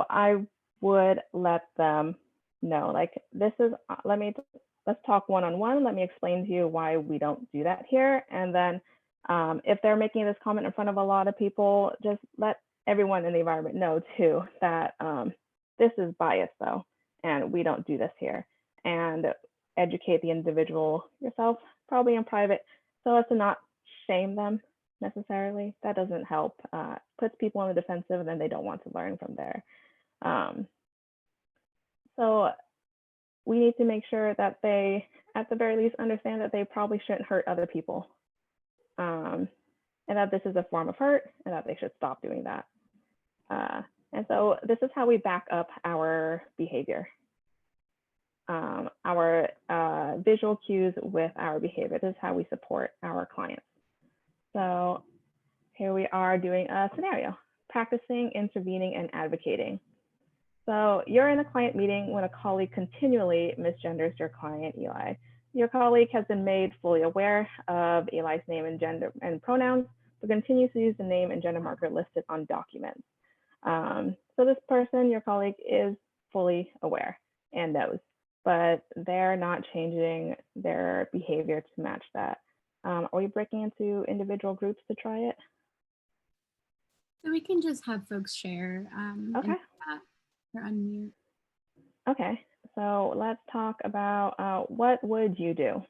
I would let them know, like, this is, let's talk one-on-one. Let me explain to you why we don't do that here. And then if they're making this comment in front of a lot of people, just let everyone in the environment know too that this is bias though, and we don't do this here. And educate the individual yourself, probably in private, so as to not shame them necessarily. That doesn't help. Puts people on the defensive, and then they don't want to learn from there. So we need to make sure that they, at the very least, understand that they probably shouldn't hurt other people, and that this is a form of hurt, and that they should stop doing that. And so this is how we back up our behavior. Our visual cues with our behavior. This is how we support our clients. So here we are doing a scenario, practicing, intervening, and advocating. So you're in a client meeting when a colleague continually misgenders your client, Eli. Your colleague has been made fully aware of Eli's name and gender and pronouns, but continues to use the name and gender marker listed on documents. So this person, your colleague, is fully aware and knows, but they're not changing their behavior to match that. Are we breaking into individual groups to try it? So we can just have folks share Okay. or unmute. Okay, so let's talk about what would you do?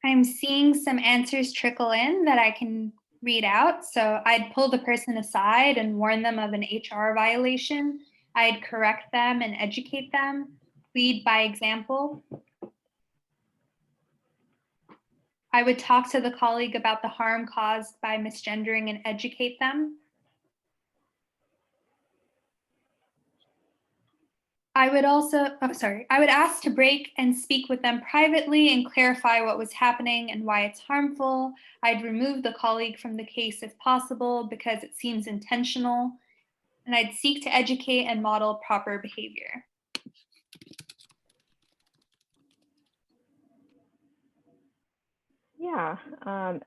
I'm seeing some answers trickle in that I can read out. So I'd pull the person aside and warn them of an HR violation. I'd correct them and educate them, lead by example. I would talk to the colleague about the harm caused by misgendering and educate them. I would ask to break and speak with them privately and clarify what was happening and why it's harmful. I'd remove the colleague from the case if possible because it seems intentional. And I'd seek to educate and model proper behavior. Yeah,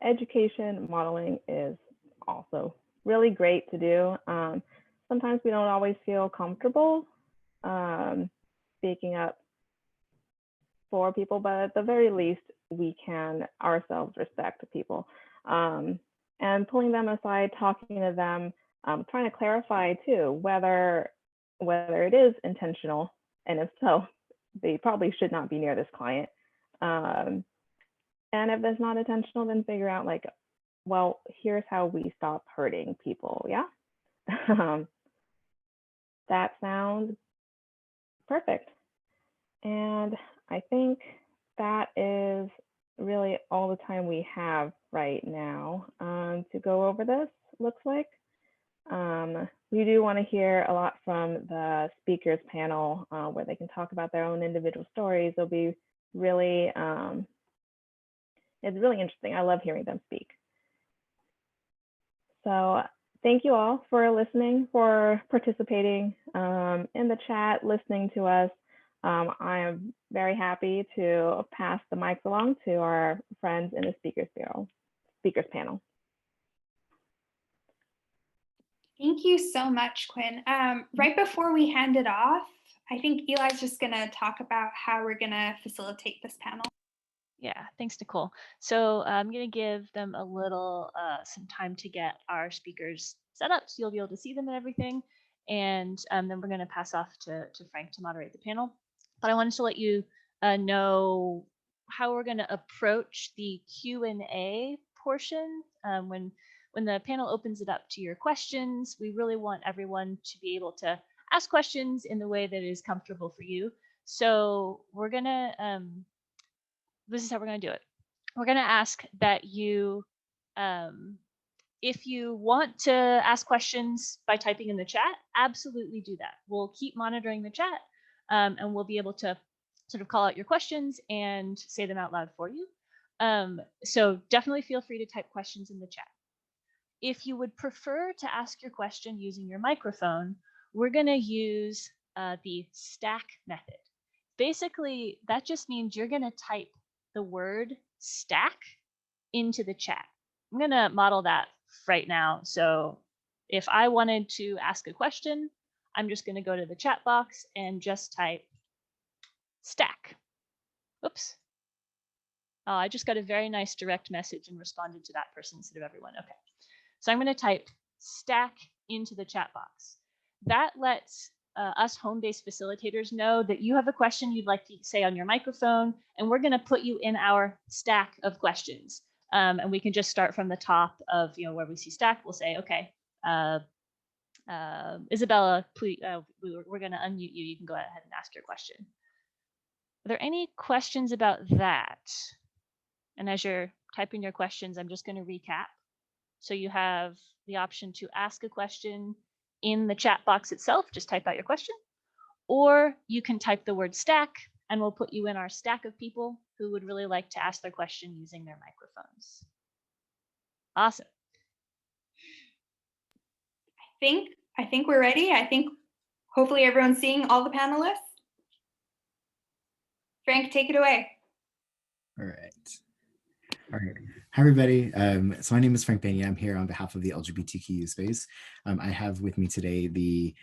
education modeling is also really great to do. Sometimes we don't always feel comfortable speaking up for people, but at the very least, we can ourselves respect people. And pulling them aside, talking to them, trying to clarify too, whether it is intentional, and if so, they probably should not be near this client. And if it's not intentional, then figure out like, well, here's how we stop hurting people, yeah? That sounds perfect. And I think that is really all the time we have right now to go over this, looks like. We do want to hear a lot from the speakers panel where they can talk about their own individual stories. It'll be really, it's really interesting. I love hearing them speak. So thank you all for listening, for participating in the chat, listening to us. I am very happy to pass the mics along to our friends in the speakers panel. Thank you so much, Quinn. Right before we hand it off, I think Eli's just going to talk about how we're going to facilitate this panel. Yeah, thanks, Nicole. So I'm going to give them a little, some time to get our speakers set up so you'll be able to see them and everything. And then we're going to pass off to Frank to moderate the panel. But I wanted to let you know how we're going to approach the Q&A portion. When the panel opens it up to your questions, we really want everyone to be able to ask questions in the way that is comfortable for you. So we're going to, this is how we're going to do it. We're going to ask that you, if you want to ask questions by typing in the chat, absolutely do that. We'll keep monitoring the chat and we'll be able to sort of call out your questions and say them out loud for you. So definitely feel free to type questions in the chat. If you would prefer to ask your question using your microphone, we're going to use the stack method. Basically, that just means you're going to type the word stack into the chat. I'm going to model that right now. So if I wanted to ask a question, I'm just going to go to the chat box and just type stack. Oops. Oh, I just got a very nice direct message and responded to that person instead of everyone. Okay. So I'm going to type stack into the chat box. That lets us home-based facilitators know that you have a question you'd like to say on your microphone, and we're going to put you in our stack of questions. And we can just start from the top of, where we see stack. We'll say, okay, Isabella, please, we're going to unmute you. You can go ahead and ask your question. Are there any questions about that? And as you're typing your questions, I'm just going to recap. So you have the option to ask a question in the chat box itself, just type out your question, or you can type the word stack and we'll put you in our stack of people who would really like to ask their question using their microphones. Awesome. I think we're ready. I think hopefully everyone's seeing all the panelists. Frank, take it away. All right. Hi, everybody. So my name is Frank Bania. I'm here on behalf of the LGBTQ space. I have with me today the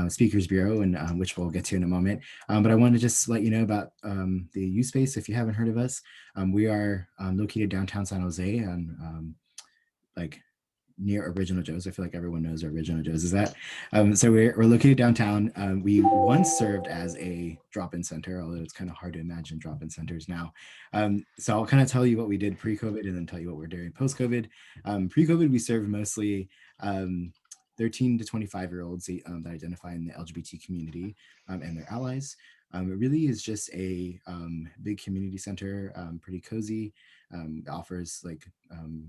Speakers Bureau, and which we'll get to in a moment. But I want to just let you know about the U Space. If you haven't heard of us, we are located downtown San Jose, and near Original Joe's. I feel like everyone knows where Original Joe's is at. So we're located downtown. We once served as a drop-in center, although it's kind of hard to imagine drop-in centers now. So I'll kind of tell you what we did pre-COVID and then tell you what we're doing post-COVID. Pre-COVID, we served mostly 13 to 25-year-olds that identify in the LGBT community and their allies. It really is just a big community center, pretty cozy. It offers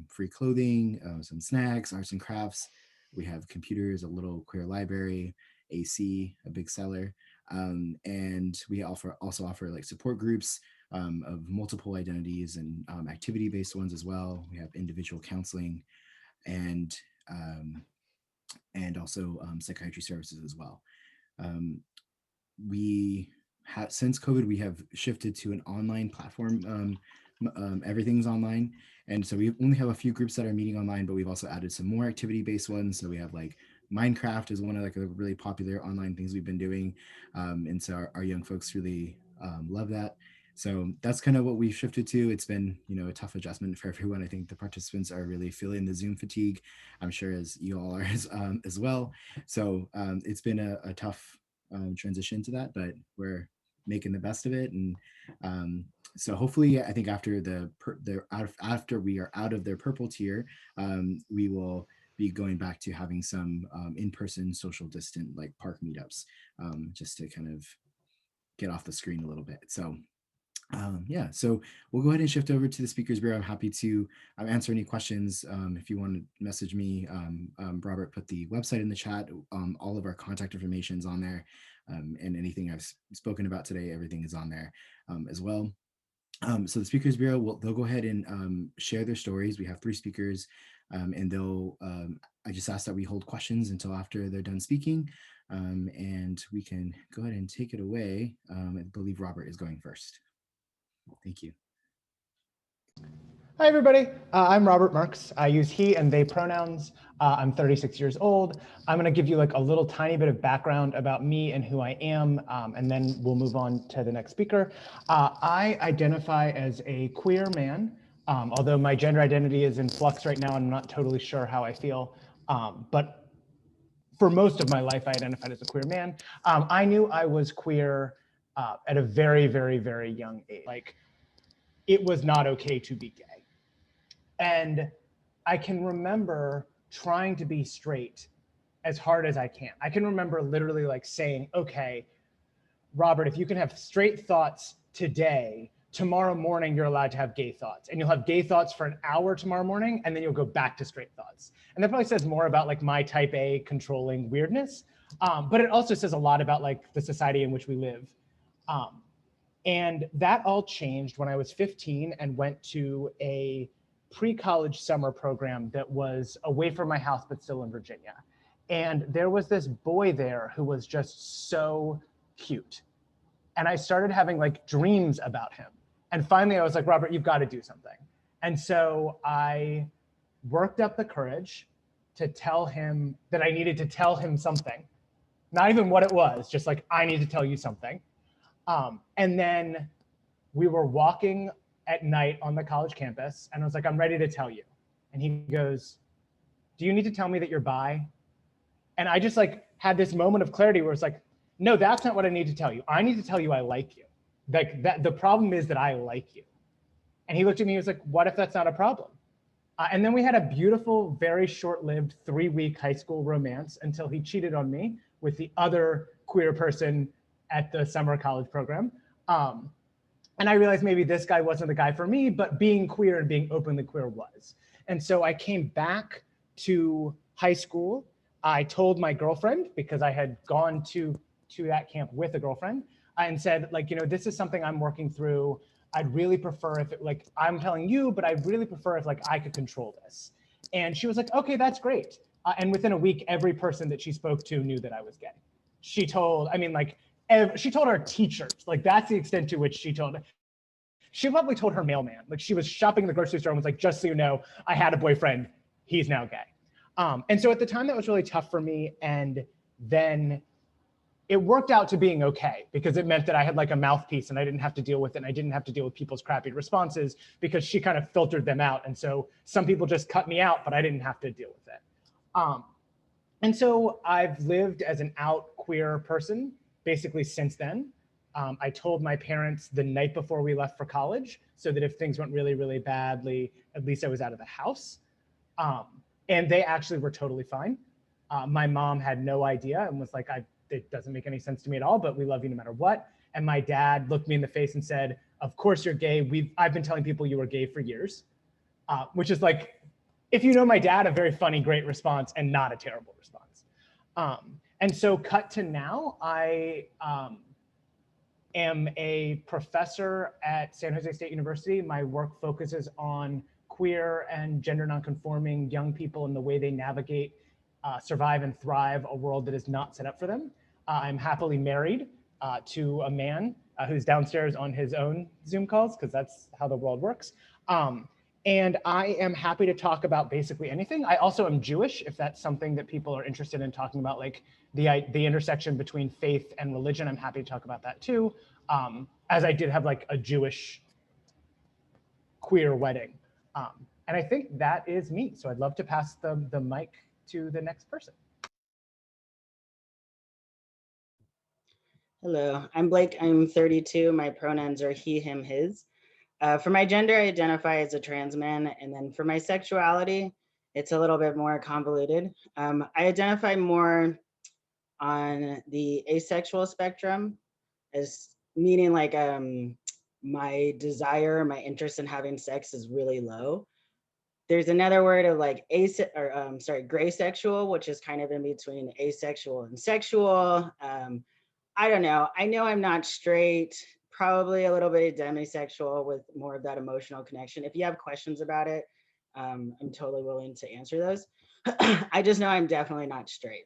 free clothing, some snacks, arts and crafts. We have computers, a little queer library, AC, a big cellar. And we also offer support groups of multiple identities and activity-based ones as well. We have individual counseling and also psychiatry services as well. Since COVID, we have shifted to an online platform. Everything's online, and so we only have a few groups that are meeting online, but we've also added some more activity-based ones. So we have Minecraft is one of the really popular online things we've been doing, and so our young folks really love that. So that's kind of what we've shifted to. It's been a tough adjustment for everyone. I think the participants are really feeling the Zoom fatigue, I'm sure, as you all are as well. So it's been a tough transition to that, but we're making the best of it. And so hopefully, I think after after we are out of their purple tier, we will be going back to having some in-person social distant park meetups, just to kind of get off the screen a little bit. So yeah, so we'll go ahead and shift over to the Speakers Bureau. I'm happy to answer any questions. If you want to message me, Robert put the website in the chat. All of our contact information is on there, and anything I've spoken about today, everything is on there as well. So the Speakers Bureau, they'll go ahead and share their stories. We have 3 speakers, and they'll, I just ask that we hold questions until after they're done speaking, and we can go ahead and take it away. I believe Robert is going first. Thank you. Hi, everybody. I'm Robert Marks. I use he and they pronouns. I'm 36 years old. I'm going to give you like a little tiny bit of background about me and who I am, and then we'll move on to the next speaker. I identify as a queer man, although my gender identity is in flux right now. I'm not totally sure how I feel, but for most of my life, I identified as a queer man. I knew I was queer at a very, very, very young age. Like, it was not okay to be gay. And I can remember trying to be straight as hard as I can. I can remember literally like saying, okay, Robert, if you can have straight thoughts today, tomorrow morning, you're allowed to have gay thoughts. And you'll have gay thoughts for an hour tomorrow morning, and then you'll go back to straight thoughts. And that probably says more about like my type A controlling weirdness. But it also says a lot about like the society in which we live. And that all changed when I was 15 and went to a pre-college summer program that was away from my house, but still in Virginia. And there was this boy there who was just so cute. And I started having like dreams about him. And finally I was like, Robert, you've got to do something. And so I worked up the courage to tell him that I needed to tell him something. Not even what it was, just like, I need to tell you something. And then we were walking at night on the college campus, and I was like, I'm ready to tell you. And he goes, do you need to tell me that you're bi? And I just like had this moment of clarity where it's like, no, that's not what I need to tell you. I need to tell you I like you. Like that, the problem is that I like you. And he looked at me, he was like, what if that's not a problem? And then we had a beautiful, very short-lived 3-week high school romance until he cheated on me with the other queer person at the summer college program. And I realized maybe this guy wasn't the guy for me, but being queer and being openly queer was. And so I came back to high school. I told my girlfriend, because I had gone to that camp with a girlfriend, and said, like, you know, this is something I'm working through. I'd really prefer if it, like, I'm telling you, but I'd really prefer if like I could control this. And she was like, okay, that's great. And within a week, every person that she spoke to knew that I was gay. She told, I mean, like, she told her teachers, like that's the extent to which she told. She probably told her mailman, like she was shopping in the grocery store and was like, just so you know, I had a boyfriend, he's now gay. And so at the time that was really tough for me. And then it worked out to being okay because it meant that I had like a mouthpiece and I didn't have to deal with it. And I didn't have to deal with people's crappy responses because she kind of filtered them out. And so some people just cut me out, but I didn't have to deal with it. And so I've lived as an out queer person basically since then. I told my parents the night before we left for college so that if things went really, really badly, at least I was out of the house. And they actually were totally fine. My mom had no idea and was like, it doesn't make any sense to me at all, but we love you no matter what. And my dad looked me in the face and said, of course you're gay. I've been telling people you were gay for years, which is like, if you know my dad, a very funny, great response and not a terrible response. And so cut to now, I am a professor at San Jose State University. My work focuses on queer and gender nonconforming young people and the way they navigate, survive and thrive a world that is not set up for them. I'm happily married to a man who's downstairs on his own Zoom calls because that's how the world works. And I am happy to talk about basically anything. I also am Jewish, if that's something that people are interested in talking about, like the intersection between faith and religion. I'm happy to talk about that too, as I did have like a Jewish queer wedding. And I think that is me. So I'd love to pass the mic to the next person. Hello, I'm Blake. I'm 32. My pronouns are he, him, his. For my gender, I identify as a trans man, and then for my sexuality, it's a little bit more convoluted. I identify more on the asexual spectrum, as meaning like my desire, my interest in having sex is really low. There's another word of like gray sexual, which is kind of in between asexual and sexual. I don't know. I know I'm not straight. Probably a little bit demisexual with more of that emotional connection. If you have questions about it, I'm totally willing to answer those. I just know I'm definitely not straight.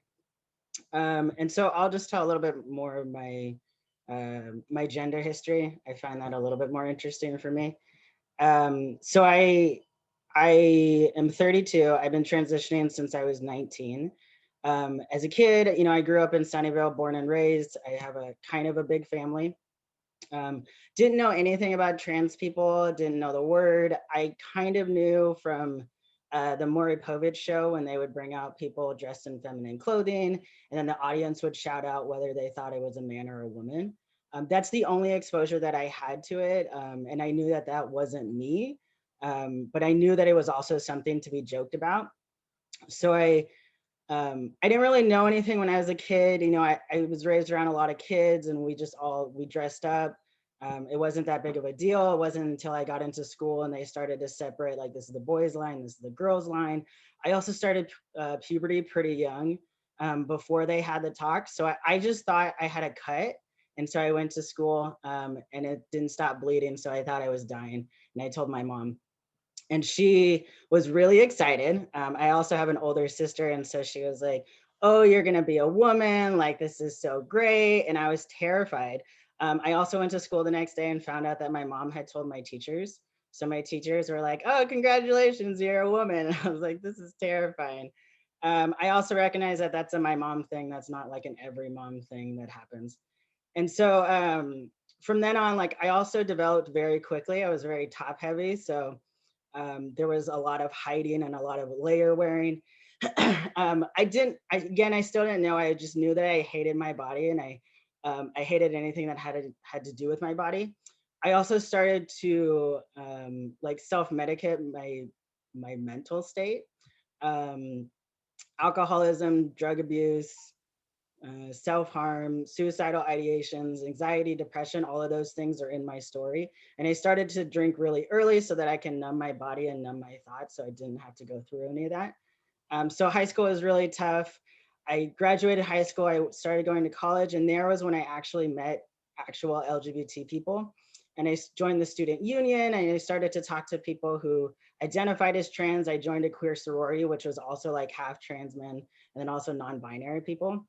And so I'll just tell a little bit more of my my gender history. I find that a little bit more interesting for me. So I am 32. I've been transitioning since I was 19. As a kid, you know, I grew up in Sunnyvale, born and raised. I have a kind of a big family. Didn't know anything about trans people, didn't know the word. I kind of knew from the Maury Povich show when they would bring out people dressed in feminine clothing, and then the audience would shout out whether they thought it was a man or a woman. That's the only exposure that I had to it, and I knew that that wasn't me, but I knew that it was also something to be joked about. So I didn't really know anything when I was a kid. You know, I was raised around a lot of kids, and we dressed up. It wasn't that big of a deal. It wasn't until I got into school and they started to separate, like, this is the boys line, this is the girls line. I also started puberty pretty young, before they had the talk. So I just thought I had a cut. And so I went to school, and it didn't stop bleeding. So I thought I was dying. And I told my mom, and she was really excited. I also have an older sister, and so she was like, "Oh, you're gonna be a woman, like, this is so great." And I was terrified. I also went to school the next day and found out that my mom had told my teachers. So my teachers were like, "Oh, congratulations, you're a woman." And I was like, "This is terrifying." I also recognize that that's a my mom thing. That's not like an every mom thing that happens. And so from then on, like, I also developed very quickly. I was very top heavy. So there was a lot of hiding and a lot of layer wearing. I still didn't know. I just knew that I hated my body, and I hated anything that had to do with my body. I also started to like self-medicate my mental state. Um, Alcoholism, drug abuse, self-harm, suicidal ideations, anxiety, depression, all of those things are in my story. And I started to drink really early so that I can numb my body and numb my thoughts, so I didn't have to go through any of that. So high school was really tough. I graduated high school, I started going to college, and there was when I actually met actual LGBT people. And I joined the student union, and I started to talk to people who identified as trans. I joined a queer sorority, which was also like half trans men, and then also non-binary people.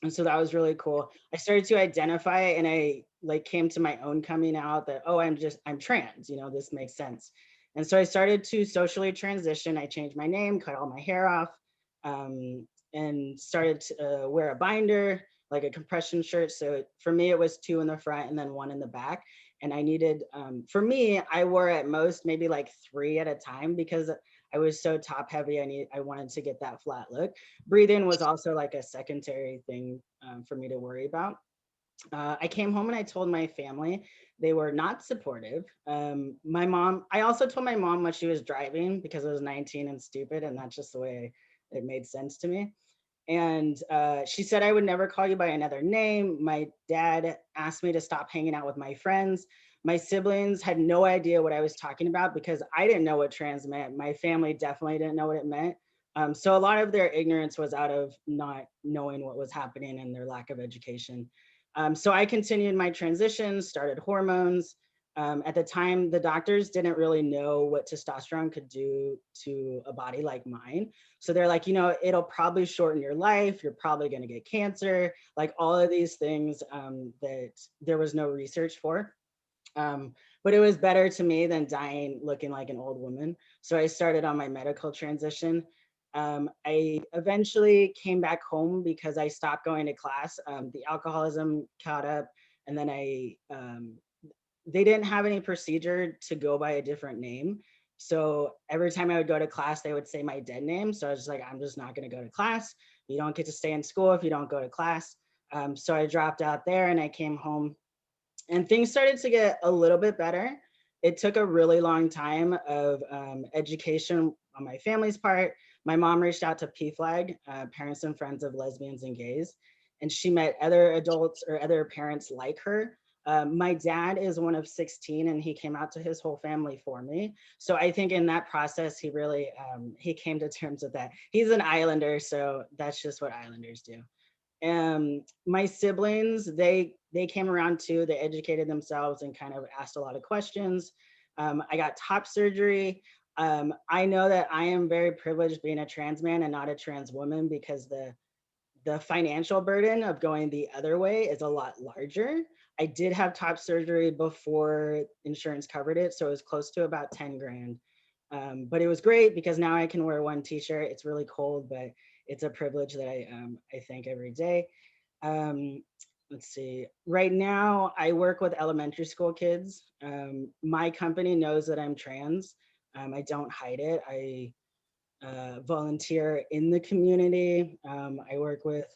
And so that was really cool. I started to identify, and I like came to my own coming out that, oh, I'm trans, you know, this makes sense. And so I started to socially transition. I changed my name, cut all my hair off, and started to wear a binder, like a compression shirt. So for me, it was 2 in the front and then 1 in the back. And I needed, for me, I wore at most maybe like 3 at a time because I was so top heavy. I wanted to get that flat look. Breathing was also like a secondary thing for me to worry about. I came home and I told my family. They were not supportive. I also told my mom what she was driving because I was 19 and stupid, and that's just the way it made sense to me. And she said, I would never call you by another name. My dad asked me to stop hanging out with my friends. My siblings had no idea what I was talking about because I didn't know what trans meant. My family definitely didn't know what it meant. So a lot of their ignorance was out of not knowing what was happening and their lack of education. So I continued my transition, started hormones. At the time, the doctors didn't really know what testosterone could do to a body like mine. So they're like, you know, it'll probably shorten your life. You're probably going to get cancer, like all of these things that there was no research for. But it was better to me than dying looking like an old woman. So I started on my medical transition. I eventually came back home because I stopped going to class. The alcoholism caught up, and then they didn't have any procedure to go by a different name. So every time I would go to class, they would say my dead name. So I was just like, I'm just not going to go to class. You don't get to stay in school if you don't go to class. So I dropped out there and I came home, and things started to get a little bit better. It took a really long time of education on my family's part. My mom reached out to PFLAG, Parents and Friends of Lesbians and Gays, and she met other adults or other parents like her. My dad is one of 16, and he came out to his whole family for me. So I think in that process, he really, he came to terms with that. He's an Islander, so that's just what Islanders do. My siblings, they came around too. They educated themselves and kind of asked a lot of questions. I got top surgery. I know that I am very privileged being a trans man and not a trans woman because the financial burden of going the other way is a lot larger. I did have top surgery before insurance covered it, so it was close to about 10 grand. But it was great because now I can wear one t-shirt. It's really cold, but it's a privilege that I thank every day. Let's see, right now I work with elementary school kids. My company knows that I'm trans. I don't hide it. I volunteer in the community. I work with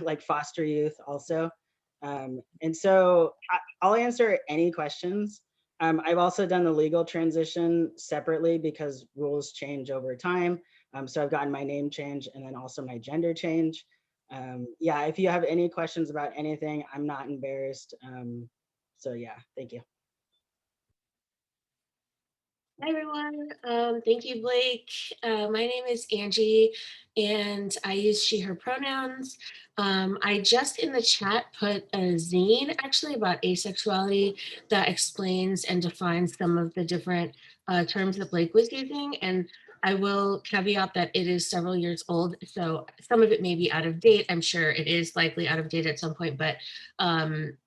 like foster youth also. And so I'll answer any questions. I've also done the legal transition separately because rules change over time. So I've gotten my name change and then also my gender change. Yeah, if you have any questions about anything, I'm not embarrassed. So yeah, thank you. Hi, everyone. Thank you, Blake. My name is Angie, and I use she, her pronouns. I just in the chat put a zine actually about asexuality that explains and defines some of the different terms that Blake was using. And I will caveat that it is several years old, so some of it may be out of date. I'm sure it is likely out of date at some point, but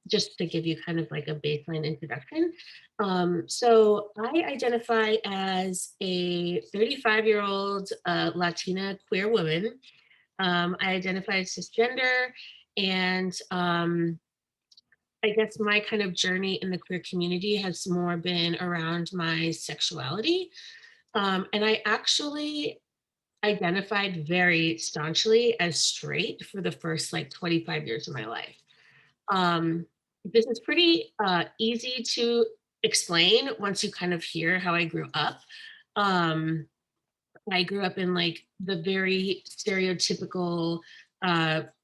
just to give you kind of like a baseline introduction. So I identify as a 35-year-old Latina queer woman. I identify as cisgender, and I guess my kind of journey in the queer community has more been around my sexuality. And I actually identified very staunchly as straight for the first like 25 years of my life. This is pretty easy to explain once you kind of hear how I grew up. I grew up in like the very stereotypical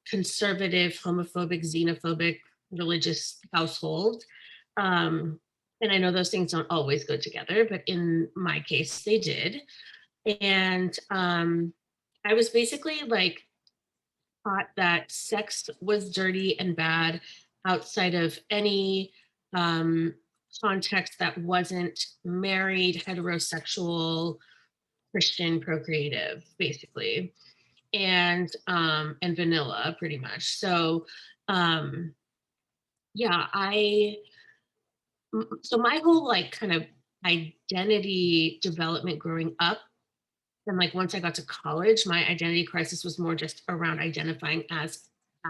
conservative, homophobic, xenophobic, religious household. And I know those things don't always go together, but in my case, they did. And I was basically like taught that sex was dirty and bad outside of any context that wasn't married, heterosexual, Christian, procreative, basically, and vanilla, pretty much. So, yeah, so my whole like kind of identity development growing up. And like once I got to college, my identity crisis was more just around identifying as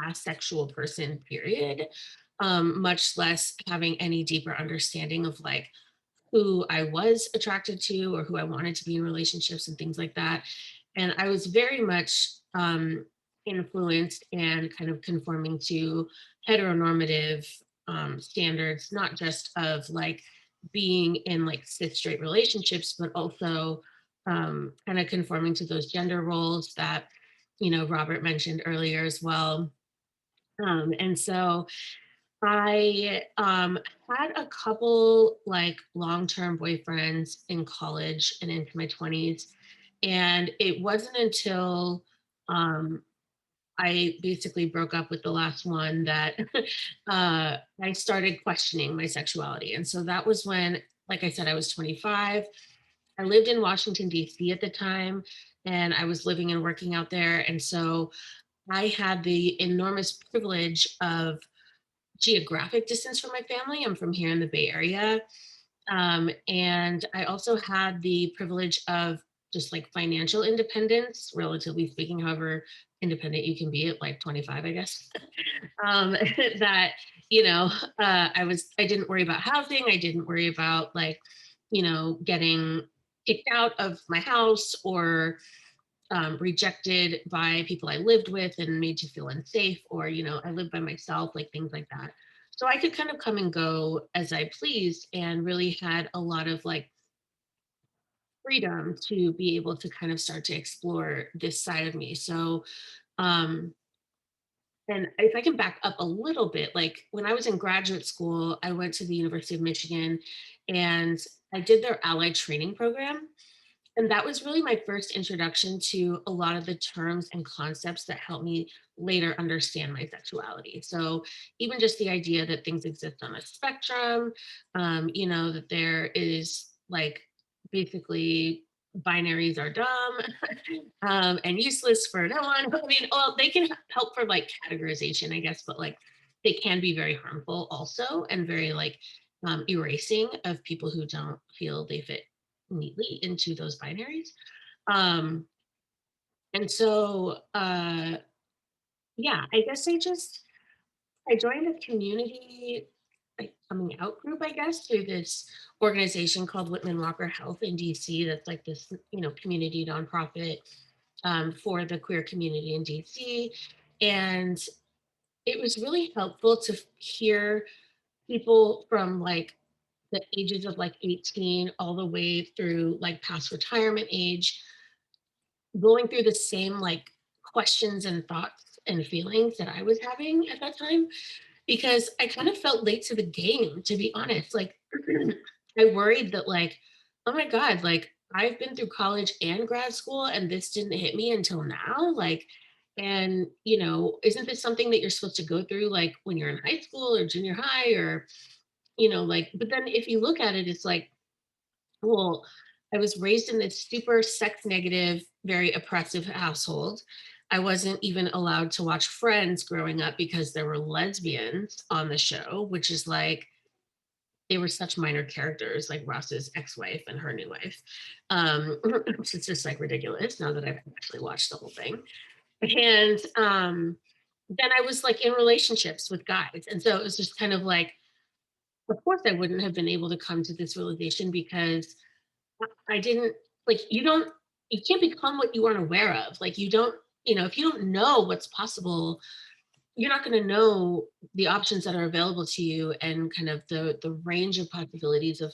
a sexual person, period. Much less having any deeper understanding of like who I was attracted to or who I wanted to be in relationships and things like that. And I was very much influenced and kind of conforming to heteronormative standards, not just of like being in like cis straight relationships, but also kind of conforming to those gender roles that, you know, Robert mentioned earlier as well. And so I had a couple like long-term boyfriends in college and into my 20s. And it wasn't until I basically broke up with the last one that I started questioning my sexuality. And so that was when, like I said, I was 25. I lived in Washington, D.C. at the time, and I was living and working out there. And so I had the enormous privilege of geographic distance from my family. I'm from here in the Bay Area. And I also had the privilege of just like financial independence, relatively speaking, however independent you can be at like 25, I guess. That, you know, I didn't worry about housing. I didn't worry about like, you know, getting kicked out of my house or rejected by people I lived with and made to feel unsafe, or, you know, I lived by myself, like things like that. So I could kind of come and go as I pleased and really had a lot of like freedom to be able to kind of start to explore this side of me. So, and if I can back up a little bit, like when I was in graduate school, I went to the University of Michigan and I did their allied training program. And that was really my first introduction to a lot of the terms and concepts that helped me later understand my sexuality. So even just the idea that things exist on a spectrum, you know, that there is like basically binaries are dumb and useless for no one. I mean, well, they can help for like categorization, I guess, but like they can be very harmful also, and very like erasing of people who don't feel they fit neatly into those binaries. Um, and so, yeah, I guess I joined a community like coming out group, I guess, through this organization called Whitman Walker Health in DC. That's like this, community nonprofit for the queer community in DC. And it was really helpful to hear people from like the ages of like 18 all the way through like past retirement age going through the same like questions and thoughts and feelings that I was having at that time, because I kind of felt late to the game, to be honest. Like, I worried that, like, oh my God, like, I've been through college and grad school and this didn't hit me until now. Like, and, isn't this something that you're supposed to go through, like, when you're in high school or junior high or, like, but then if you look at it, it's like, well, I was raised in this super sex negative, very oppressive household. I wasn't even allowed to watch Friends growing up because there were lesbians on the show, which is like, they were such minor characters, like Ross's ex-wife and her new wife. It's just like ridiculous now that I've actually watched the whole thing. And then I was like in relationships with guys. And so it was just kind of like, of course I wouldn't have been able to come to this realization because I didn't like, you can't become what you aren't aware of. Like, you don't, if you don't know what's possible, you're not going to know the options that are available to you and kind of the range of possibilities of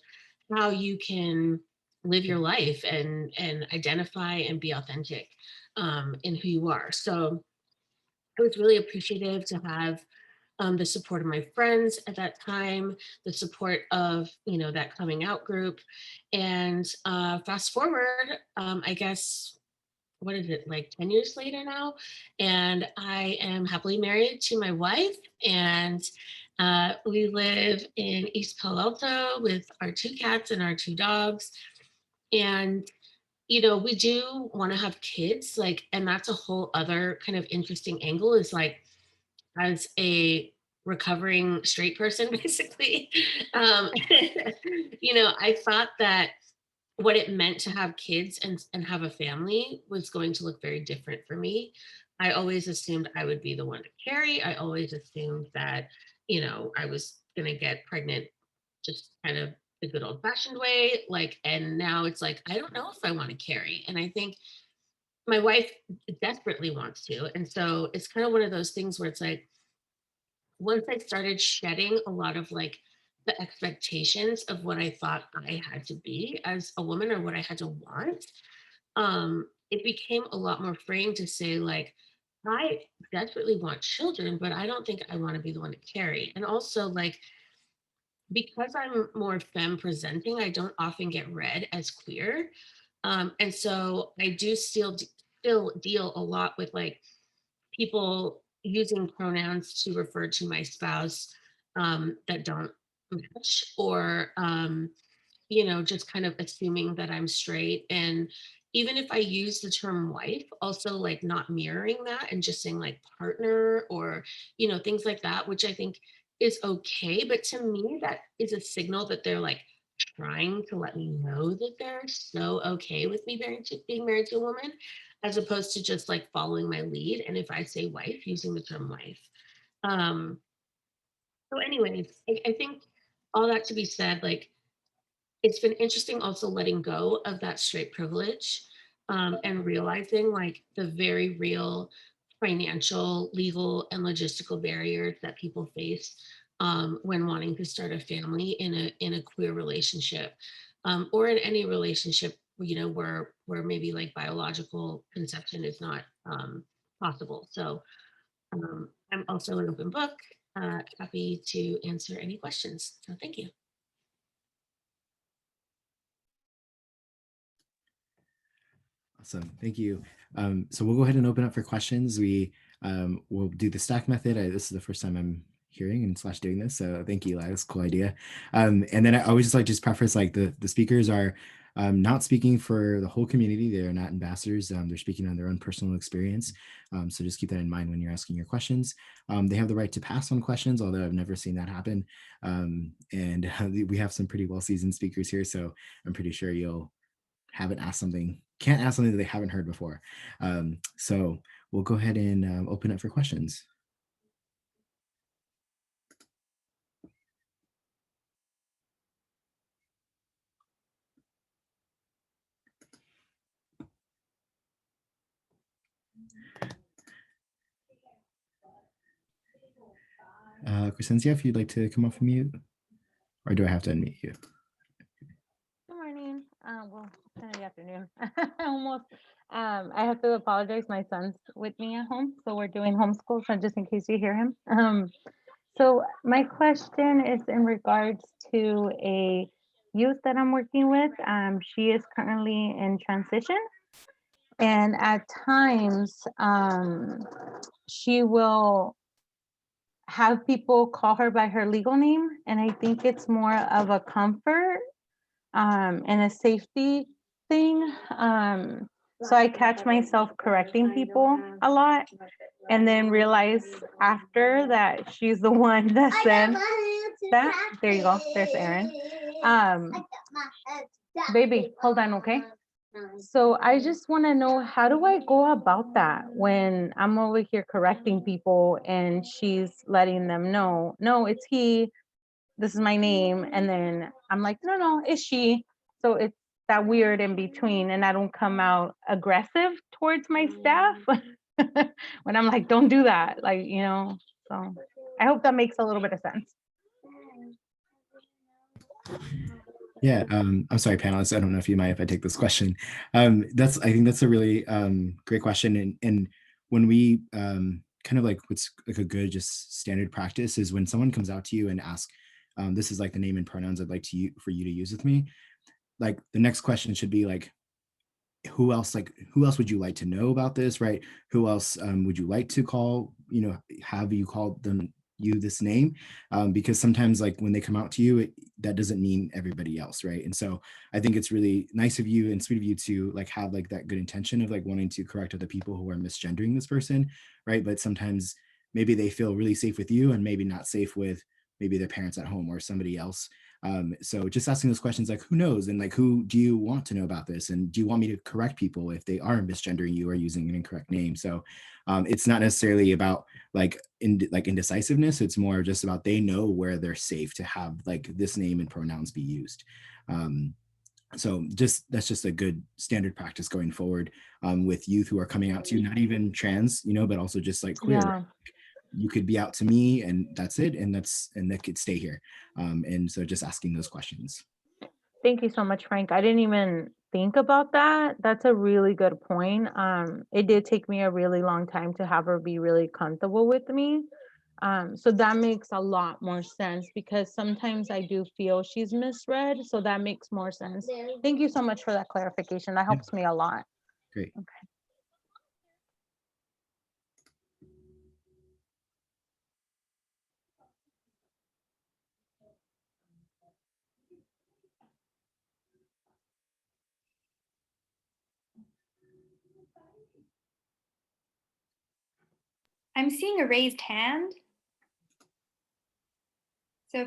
how you can live your life and identify and be authentic in who you are. So I was really appreciative to have the support of my friends at that time, the support of, that coming out group. And fast forward, I guess, what is it, like 10 years later now? And I am happily married to my wife. And we live in East Palo Alto with our 2 cats and our 2 dogs. And we do want to have kids, like, and that's a whole other kind of interesting angle, is like, as a recovering straight person, basically, I thought that what it meant to have kids and have a family was going to look very different for me. I always assumed I would be the one to carry. I always assumed that, I was going to get pregnant just kind of the good old fashioned way. Like, and now it's like, I don't know if I want to carry. And I think my wife desperately wants to. And so it's kind of one of those things where it's like, once I started shedding a lot of like the expectations of what I thought I had to be as a woman or what I had to want, it became a lot more freeing to say, like, I desperately want children, but I don't think I want to be the one to carry. And also, like, because I'm more femme presenting, I don't often get read as queer. And so I do still deal a lot with like people using pronouns to refer to my spouse that don't match, or just kind of assuming that I'm straight. And even if I use the term wife, also like not mirroring that and just saying like partner or things like that, which I think is okay. But to me, that is a signal that they're like trying to let me know that they're so okay with me being married to a woman, as opposed to just like following my lead. And if I say wife, using the term wife. Um, so anyways, I think all that to be said, like, it's been interesting also letting go of that straight privilege and realizing like the very real financial, legal, and logistical barriers that people face when wanting to start a family in a queer relationship, or in any relationship, where maybe like biological conception is not possible. So I'm also an open book, happy to answer any questions. So thank you. Awesome, thank you. So we'll go ahead and open up for questions. We will do the stack method. This is the first time I'm hearing and / doing this, so thank you, Eli. That's a cool idea. And then I always just like preface, like the speakers are not speaking for the whole community. They're not ambassadors. They're speaking on their own personal experience. So just keep that in mind when you're asking your questions. They have the right to pass on questions, although I've never seen that happen. And we have some pretty well-seasoned speakers here, so I'm pretty sure you'll can't ask something that they haven't heard before. So we'll go ahead and open up for questions. Crescencia, if you'd like to come off mute, or do I have to unmute you? Good morning. Well, kind of the afternoon. Almost. I have to apologize. My son's with me at home, so we're doing homeschool. So just in case you hear him. So my question is in regards to a youth that I'm working with. She is currently in transition, and at times, she will have people call her by her legal name, and I think it's more of a comfort and a safety thing. So I catch myself correcting people a lot and then realize after that she's the one that said that. There you go. There's Erin. Baby, hold on, okay? So I just want to know, how do I go about that when I'm over here correcting people and she's letting them know, no, it's he, this is my name. And then I'm like, no, it's she. So it's that weird in between, and I don't come out aggressive towards my staff when I'm like, don't do that. Like, you know, so I hope that makes a little bit of sense. Yeah, I'm sorry, panelists. I don't know if you mind if I take this question. I think that's a really great question. And when we kind of like what's like a good just standard practice is when someone comes out to you and asks, this is like the name and pronouns I'd like for you to use with me. Like the next question should be like, who else would you like to know about this, right? Who else would you like to call, have you called you this name? Because sometimes like when they come out to you, that doesn't mean everybody else, right? And so I think it's really nice of you and sweet of you to like have like that good intention of like wanting to correct other people who are misgendering this person, right? But sometimes maybe they feel really safe with you and maybe not safe with maybe their parents at home or somebody else. So just asking those questions like, who knows? And like, who do you want to know about this? And do you want me to correct people if they are misgendering you or using an incorrect name? So it's not necessarily about like indecisiveness. It's more just about they know where they're safe to have like this name and pronouns be used. So that's just a good standard practice going forward with youth who are coming out to you, not even trans, but also just like queer. Yeah. You could be out to me and that's it. And that could stay here. And so just asking those questions. Thank you so much, Frank. I didn't even think about that. That's a really good point. It did take me a really long time to have her be really comfortable with me. So that makes a lot more sense because sometimes I do feel she's misread. So that makes more sense. Thank you so much for that clarification. That helps me a lot. Great. Okay. I'm seeing a raised hand. So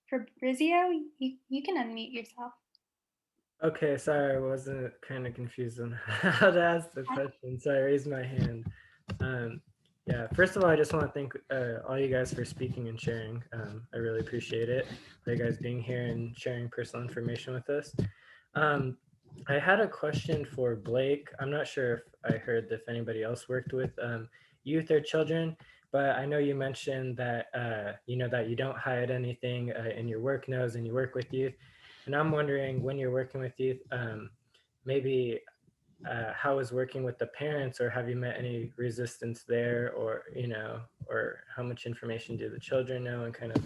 Fabrizio, you can unmute yourself. Okay, sorry, I wasn't kind of confused on how to ask the question, so I raised my hand. Yeah, first of all, I just want to thank all you guys for speaking and sharing. I really appreciate it, for you guys being here and sharing personal information with us. I had a question for Blake. I'm not sure if I heard if anybody else worked with youth or children, but I know you mentioned that that you don't hide anything in your work notes and you work with youth. And I'm wondering, when you're working with youth, maybe how is working with the parents, or have you met any resistance there, or or how much information do the children know, and kind of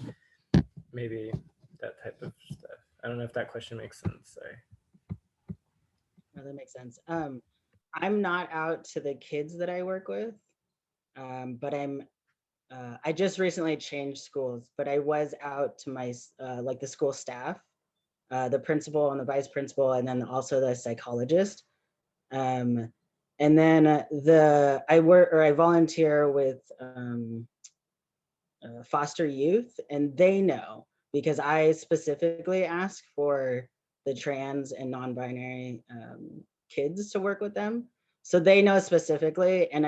maybe that type of stuff. I don't know if that question makes sense. Sorry. No, that makes sense. I'm not out to the kids that I work with, but I just recently changed schools, but I was out to my like the school staff the principal and the vice principal, and then also the psychologist. And then I volunteer with foster youth, and they know because I specifically ask for the trans and non-binary kids to work with them. So they know specifically, and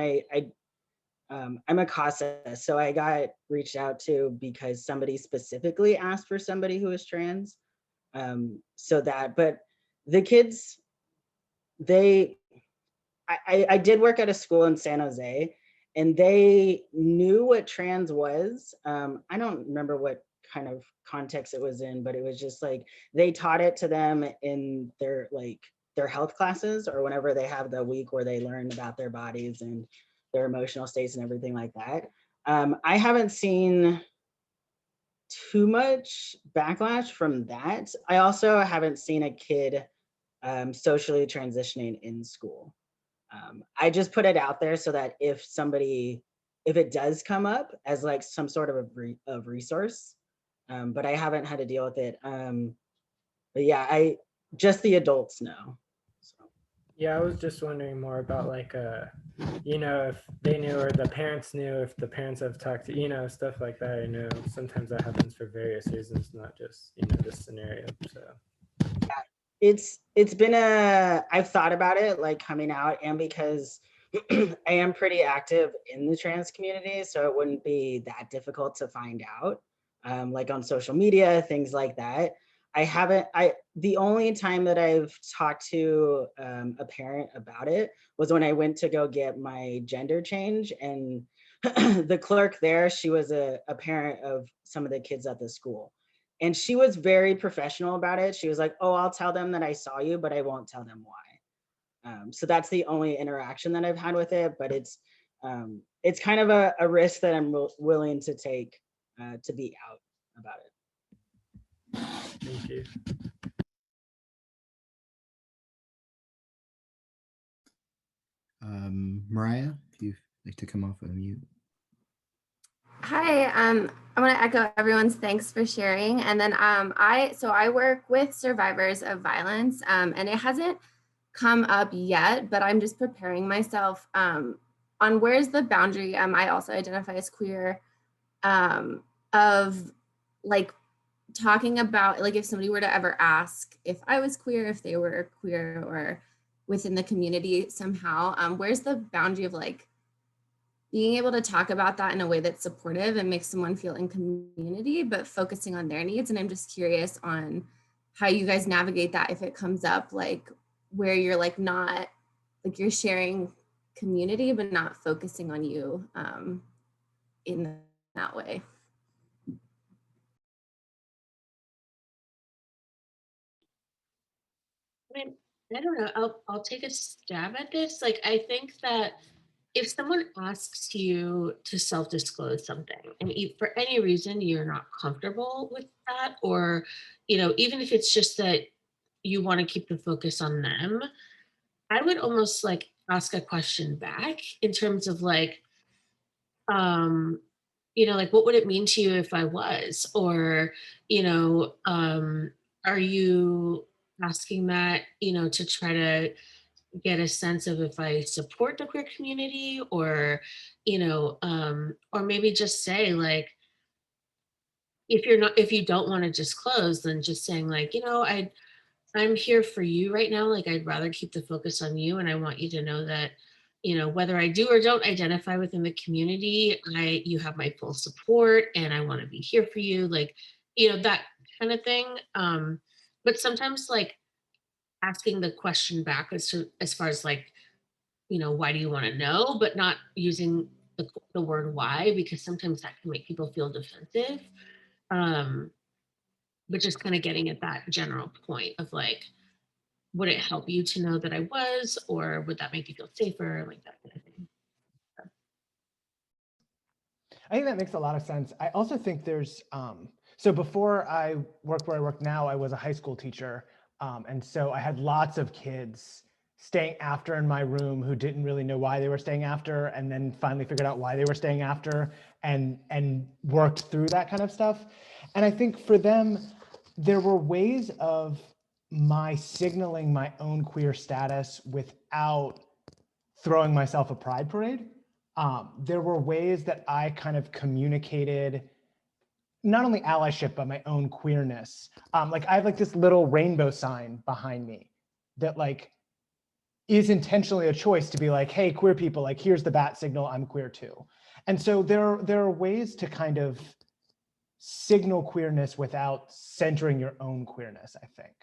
I'm a CASA, so I got reached out to because somebody specifically asked for somebody who is trans. But the kids, I did work at a school in San Jose, and they knew what trans was. I don't remember what kind of context it was in, but it was just like they taught it to them in their health classes, or whenever they have the week where they learn about their bodies and their emotional states and everything like that. I haven't seen too much backlash from that. I also haven't seen a kid socially transitioning in school. I just put it out there so that if it does come up as like some sort of a resource, but I haven't had to deal with it. But yeah, just the adults know. So. Yeah, I was just wondering more about like, if they knew or the parents knew, if the parents have talked to, stuff like that. I know sometimes that happens for various reasons, not just, this scenario. So. It's been I've thought about it like coming out, and because I am pretty active in the trans community, so it wouldn't be that difficult to find out, like on social media, things like that. The only time that I've talked to a parent about it was when I went to go get my gender change, and the clerk there, she was a parent of some of the kids at the school. And she was very professional about it. She was like, oh, I'll tell them that I saw you, but I won't tell them why. So that's the only interaction that I've had with it, but it's kind of a risk that I'm willing to take to be out about it. Thank you. Mariah, if you'd like to come off of mute. Hi, I want to echo everyone's thanks for sharing. And then I work with survivors of violence, and it hasn't come up yet, but I'm just preparing myself on where's the boundary. I also identify as queer, of like talking about like if somebody were to ever ask if I was queer, if they were queer or within the community somehow, where's the boundary of like being able to talk about that in a way that's supportive and makes someone feel in community, but focusing on their needs. And I'm just curious on how you guys navigate that if it comes up, like where you're like not, like you're sharing community, but not focusing on you in that way. I don't know. I'll take a stab at this. Like, I think that if someone asks you to self-disclose something and for any reason you're not comfortable with that, or, even if it's just that you want to keep the focus on them, I would almost like ask a question back in terms of like, like, what would it mean to you if I was? Or, are you asking that, to try to get a sense of if I support the queer community, or, or maybe just say like, if you don't want to disclose, then just saying like, I'm here for you right now. Like, I'd rather keep the focus on you. And I want you to know that, whether I do or don't identify within the community, you have my full support and I want to be here for you. Like, that kind of thing. But sometimes like asking the question back as far as like, why do you want to know, but not using the word why, because sometimes that can make people feel defensive. But just kind of getting at that general point of like, would it help you to know that I was, or would that make you feel safer, like that kind of thing? I think that makes a lot of sense. I also think there's, so before I worked where I work now, I was a high school teacher. And so I had lots of kids staying after in my room who didn't really know why they were staying after, and then finally figured out why they were staying after and worked through that kind of stuff. And I think for them, there were ways of my signaling my own queer status without throwing myself a pride parade. There were ways that I kind of communicated not only allyship, but my own queerness. Like I have like this little rainbow sign behind me that like is intentionally a choice to be like, hey, queer people, like here's the bat signal, I'm queer too. And so there are ways to kind of signal queerness without centering your own queerness, I think.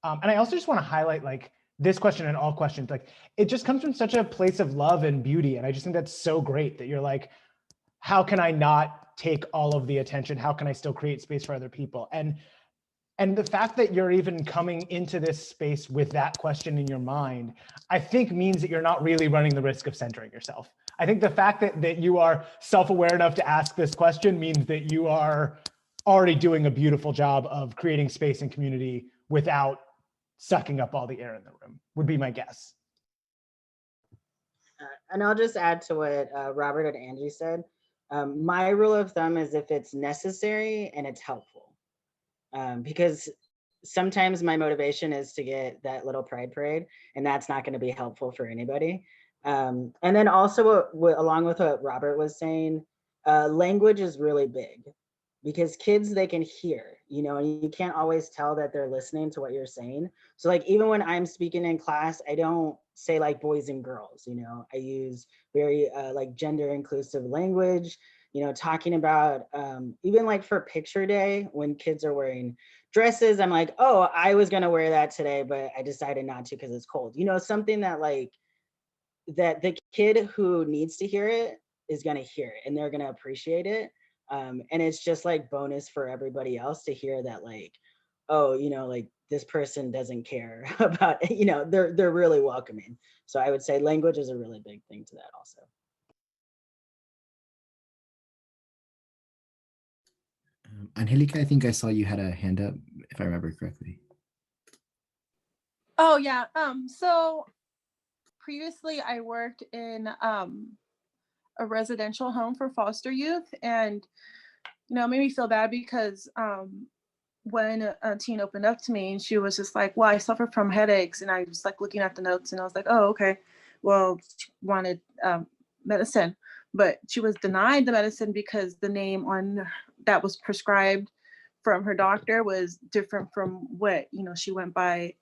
And I also just want to highlight like this question and all questions, like it just comes from such a place of love and beauty. And I just think that's so great that you're like, how can I not take all of the attention? How can I still create space for other people? And the fact that you're even coming into this space with that question in your mind, I think means that you're not really running the risk of centering yourself. I think the fact that you are self-aware enough to ask this question means that you are already doing a beautiful job of creating space and community without sucking up all the air in the room, would be my guess. And I'll just add to what Robert and Angie said. My rule of thumb is if it's necessary and it's helpful. Because sometimes my motivation is to get that little pride parade, and that's not going to be helpful for anybody. And then also, along with what Robert was saying, language is really big because kids, they can hear, you know, and you can't always tell that they're listening to what you're saying. So like, even when I'm speaking in class, I don't say like boys and girls, you know, I use very like gender inclusive language, you know, talking about even like for picture day, when kids are wearing dresses, I'm like, oh, I was gonna wear that today, but I decided not to because it's cold. You know, something that like, that the kid who needs to hear it is gonna hear it and they're gonna appreciate it. And it's just like bonus for everybody else to hear that like, oh, you know, like this person doesn't care about, you know, they're really welcoming. So I would say language is a really big thing to that also. Angelica, I think I saw you had a hand up, if I remember correctly. Oh yeah. So previously I worked in a residential home for foster youth, and you know, it made me feel bad because when a teen opened up to me and she was just like, well, I suffer from headaches, and I was like looking at the notes and I was like, oh, okay, well, she wanted medicine, but she was denied the medicine because the name on that was prescribed from her doctor was different from what, you know, she went by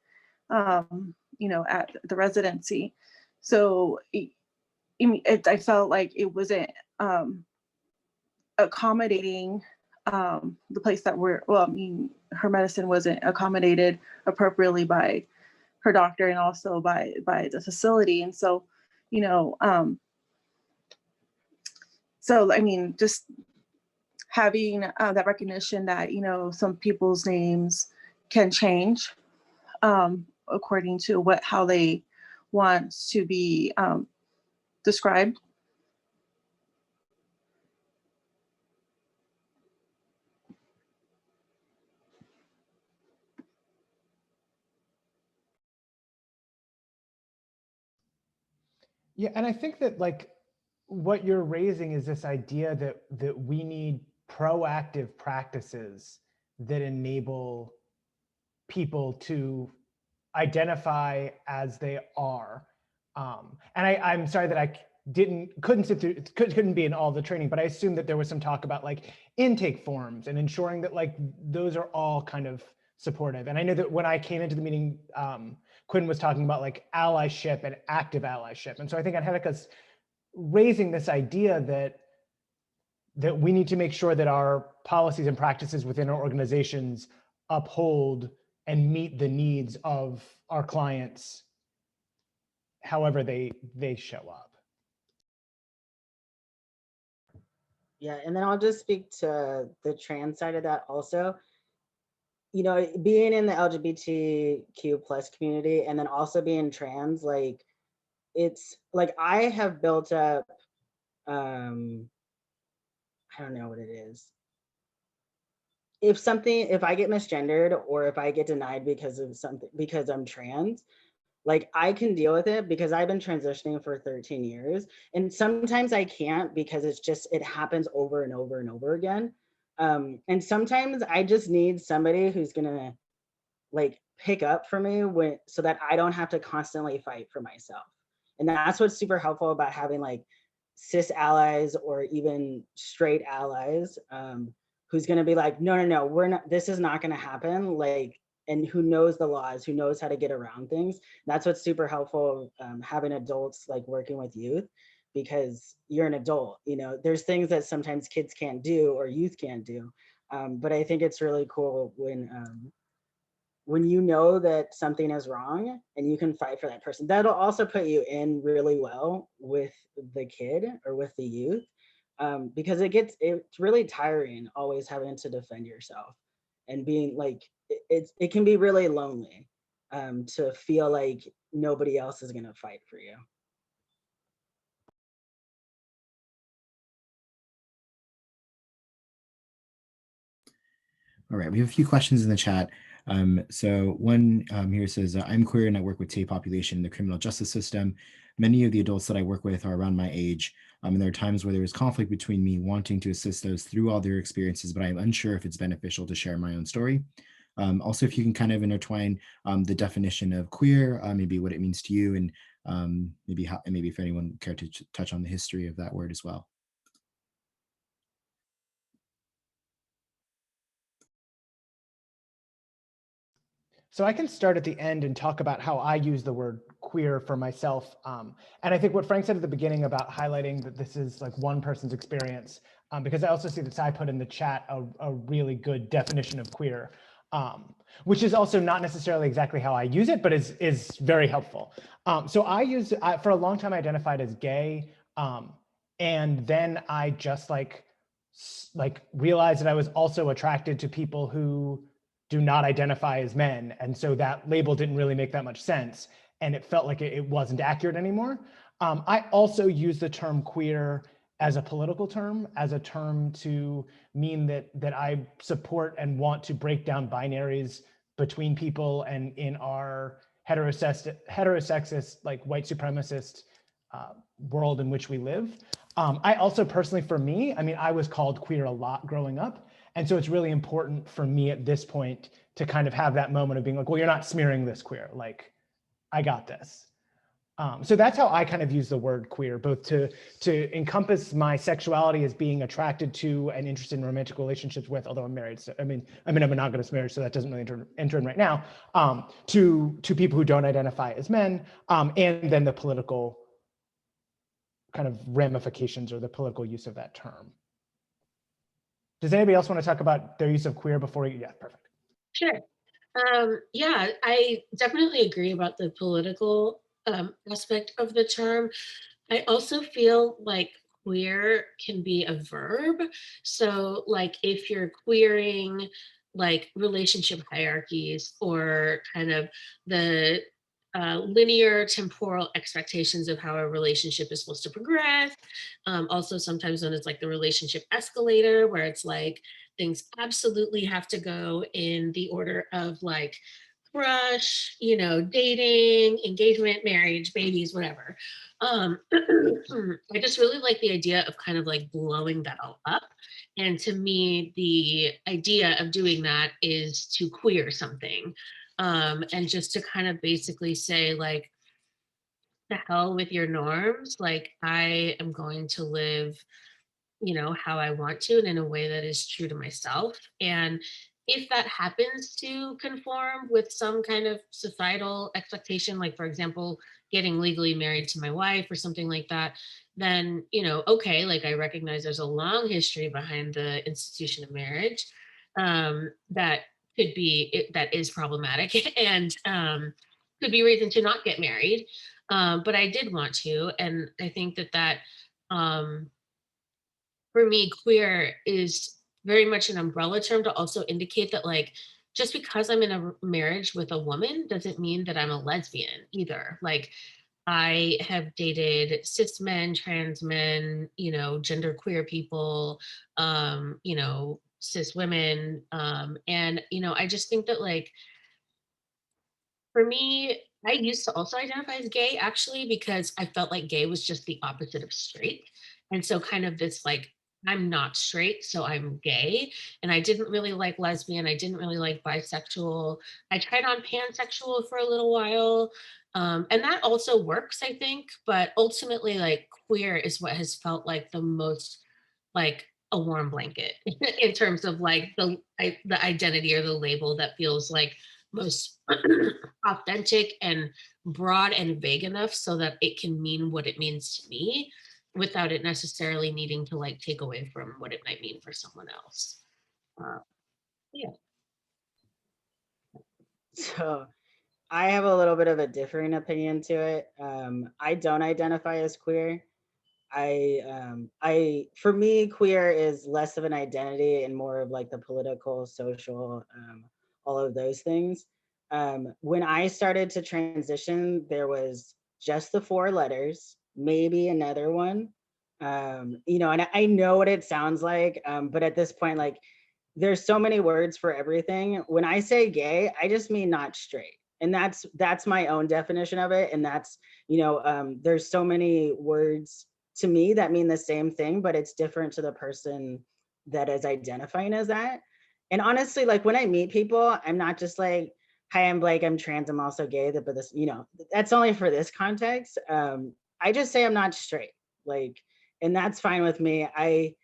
you know, at the residency. So I felt like it wasn't accommodating the place that we're, well, I mean, her medicine wasn't accommodated appropriately by her doctor and also by the facility. And so, you know, so I mean, just having that recognition that, you know, some people's names can change according to how they want to be described. Yeah, and I think that like what you're raising is this idea that we need proactive practices that enable people to identify as they are. And I'm sorry that I couldn't sit through, couldn't be in all the training, but I assume that there was some talk about like intake forms and ensuring that like those are all kind of supportive. And I know that when I came into the meeting, Quinn was talking about like allyship and active allyship. And so I think Angelica's raising this idea that we need to make sure that our policies and practices within our organizations uphold and meet the needs of our clients however they show up. Yeah, and then I'll just speak to the trans side of that also. You know, being in the LGBTQ plus community and then also being trans, like it's like I have built up, I don't know what it is. If I get misgendered or if I get denied because of something, because I'm trans, like I can deal with it because I've been transitioning for 13 years. And sometimes I can't because it's just, it happens over and over and over again. And sometimes I just need somebody who's gonna like pick up for me so that I don't have to constantly fight for myself. And that's what's super helpful about having like cis allies or even straight allies, who's going to be like, no, no, no, we're not, this is not going to happen. Like, and who knows the laws, who knows how to get around things. That's what's super helpful, having adults like working with youth, because you're an adult, you know, there's things that sometimes kids can't do or youth can't do. But I think it's really cool when you know that something is wrong and you can fight for that person. That'll also put you in really well with the kid or with the youth, because it's really tiring always having to defend yourself and being like, it can be really lonely, to feel like nobody else is going to fight for you. All right, we have a few questions in the chat. So one here says, I'm queer and I work with TAY population in the criminal justice system. Many of the adults that I work with are around my age. And there are times where there is conflict between me wanting to assist those through all their experiences, but I'm unsure if it's beneficial to share my own story. Also, if you can kind of intertwine the definition of queer, maybe what it means to you, and maybe if anyone cared to touch on the history of that word as well. So I can start at the end and talk about how I use the word queer for myself. And I think what Frank said at the beginning about highlighting that this is like one person's experience, because I also see that Ty put in the chat a really good definition of queer, which is also not necessarily exactly how I use it, but is very helpful. So for a long time I identified as gay, and then I just like realized that I was also attracted to people who do not identify as men. And so that label didn't really make that much sense. And it felt like it wasn't accurate anymore. I also use the term queer as a political term, as a term to mean that I support and want to break down binaries between people and in our heterosexist, like white supremacist world in which we live. I also personally, for me, I mean, I was called queer a lot growing up. And so it's really important for me at this point to kind of have that moment of being like, well, you're not smearing this queer, like, I got this. So that's how I kind of use the word queer, both to encompass my sexuality as being attracted to and interested in romantic relationships with, although I'm married. So, I'm in a monogamous marriage, so that doesn't really enter in right now, to people who don't identify as men, and then the political kind of ramifications or the political use of that term. Does anybody else want to talk about their use of queer before we, yeah, perfect. Sure. Yeah, I definitely agree about the political aspect of the term. I also feel like queer can be a verb. So like if you're queering like relationship hierarchies or kind of the linear temporal expectations of how a relationship is supposed to progress. Also sometimes known as like the relationship escalator, where it's like things absolutely have to go in the order of like crush, you know, dating, engagement, marriage, babies, whatever. I just really like the idea of kind of like blowing that all up. And to me, the idea of doing that is to queer something. And just to kind of basically say like, the hell with your norms. Like I am going to live, you know, how I want to and in a way that is true to myself. And if that happens to conform with some kind of societal expectation, like for example, getting legally married to my wife or something like that, then, you know, okay, like I recognize there's a long history behind the institution of marriage, that could be, that is problematic and could be reason to not get married. But I did want to, and I think that for me, queer is very much an umbrella term to also indicate that like, just because I'm in a marriage with a woman doesn't mean that I'm a lesbian either. Like I have dated cis men, trans men, you know, gender queer people, you know, cis women. And, you know, I just think that like, for me, I used to also identify as gay actually, because I felt like gay was just the opposite of straight. And so kind of this like I'm not straight, so I'm gay. And I didn't really like lesbian. I didn't really like bisexual. I tried on pansexual for a little while. And that also works, I think. But ultimately, like queer is what has felt like the most like a warm blanket in terms of like the identity or the label that feels like most authentic and broad and vague enough so that it can mean what it means to me without it necessarily needing to like take away from what it might mean for someone else. Yeah. So I have a little bit of a differing opinion to it. I don't identify as queer. For me, queer is less of an identity and more of like the political, social, all of those things. When I started to transition, there was just the 4 letters, maybe another one. And I know what it sounds like, but at this point, like, there's so many words for everything. When I say gay, I just mean not straight. And that's my own definition of it. And that's, there's so many words to me that mean the same thing, but it's different to the person that is identifying as that. And honestly, like when I meet people, I'm not just like, hi, I'm Blake, I'm trans, I'm also gay, but this, that's only for this context. I just say I'm not straight, like, and that's fine with me. I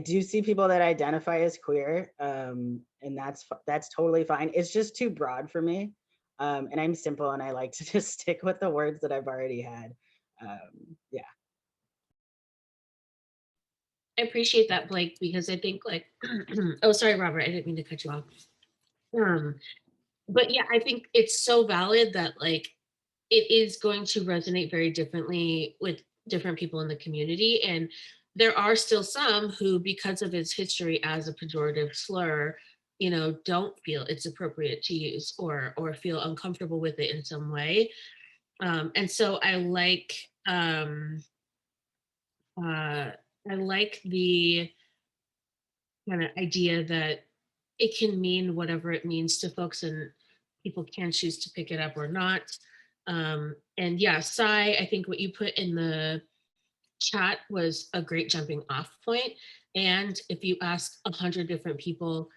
do see people that identify as queer, and that's totally fine. It's just too broad for me, and I'm simple, and I like to just stick with the words that I've already had. Yeah. I appreciate that, Blake, because I think like, oh, sorry, Robert, I didn't mean to cut you off. But yeah, I think it's so valid that like it is going to resonate very differently with different people in the community. And there are still some who, because of its history as a pejorative slur, don't feel it's appropriate to use or feel uncomfortable with it in some way. And so I like the kind of idea that it can mean whatever it means to folks and people can choose to pick it up or not. And yeah, Sai, I think what you put in the chat was a great jumping off point. And if you ask 100 different people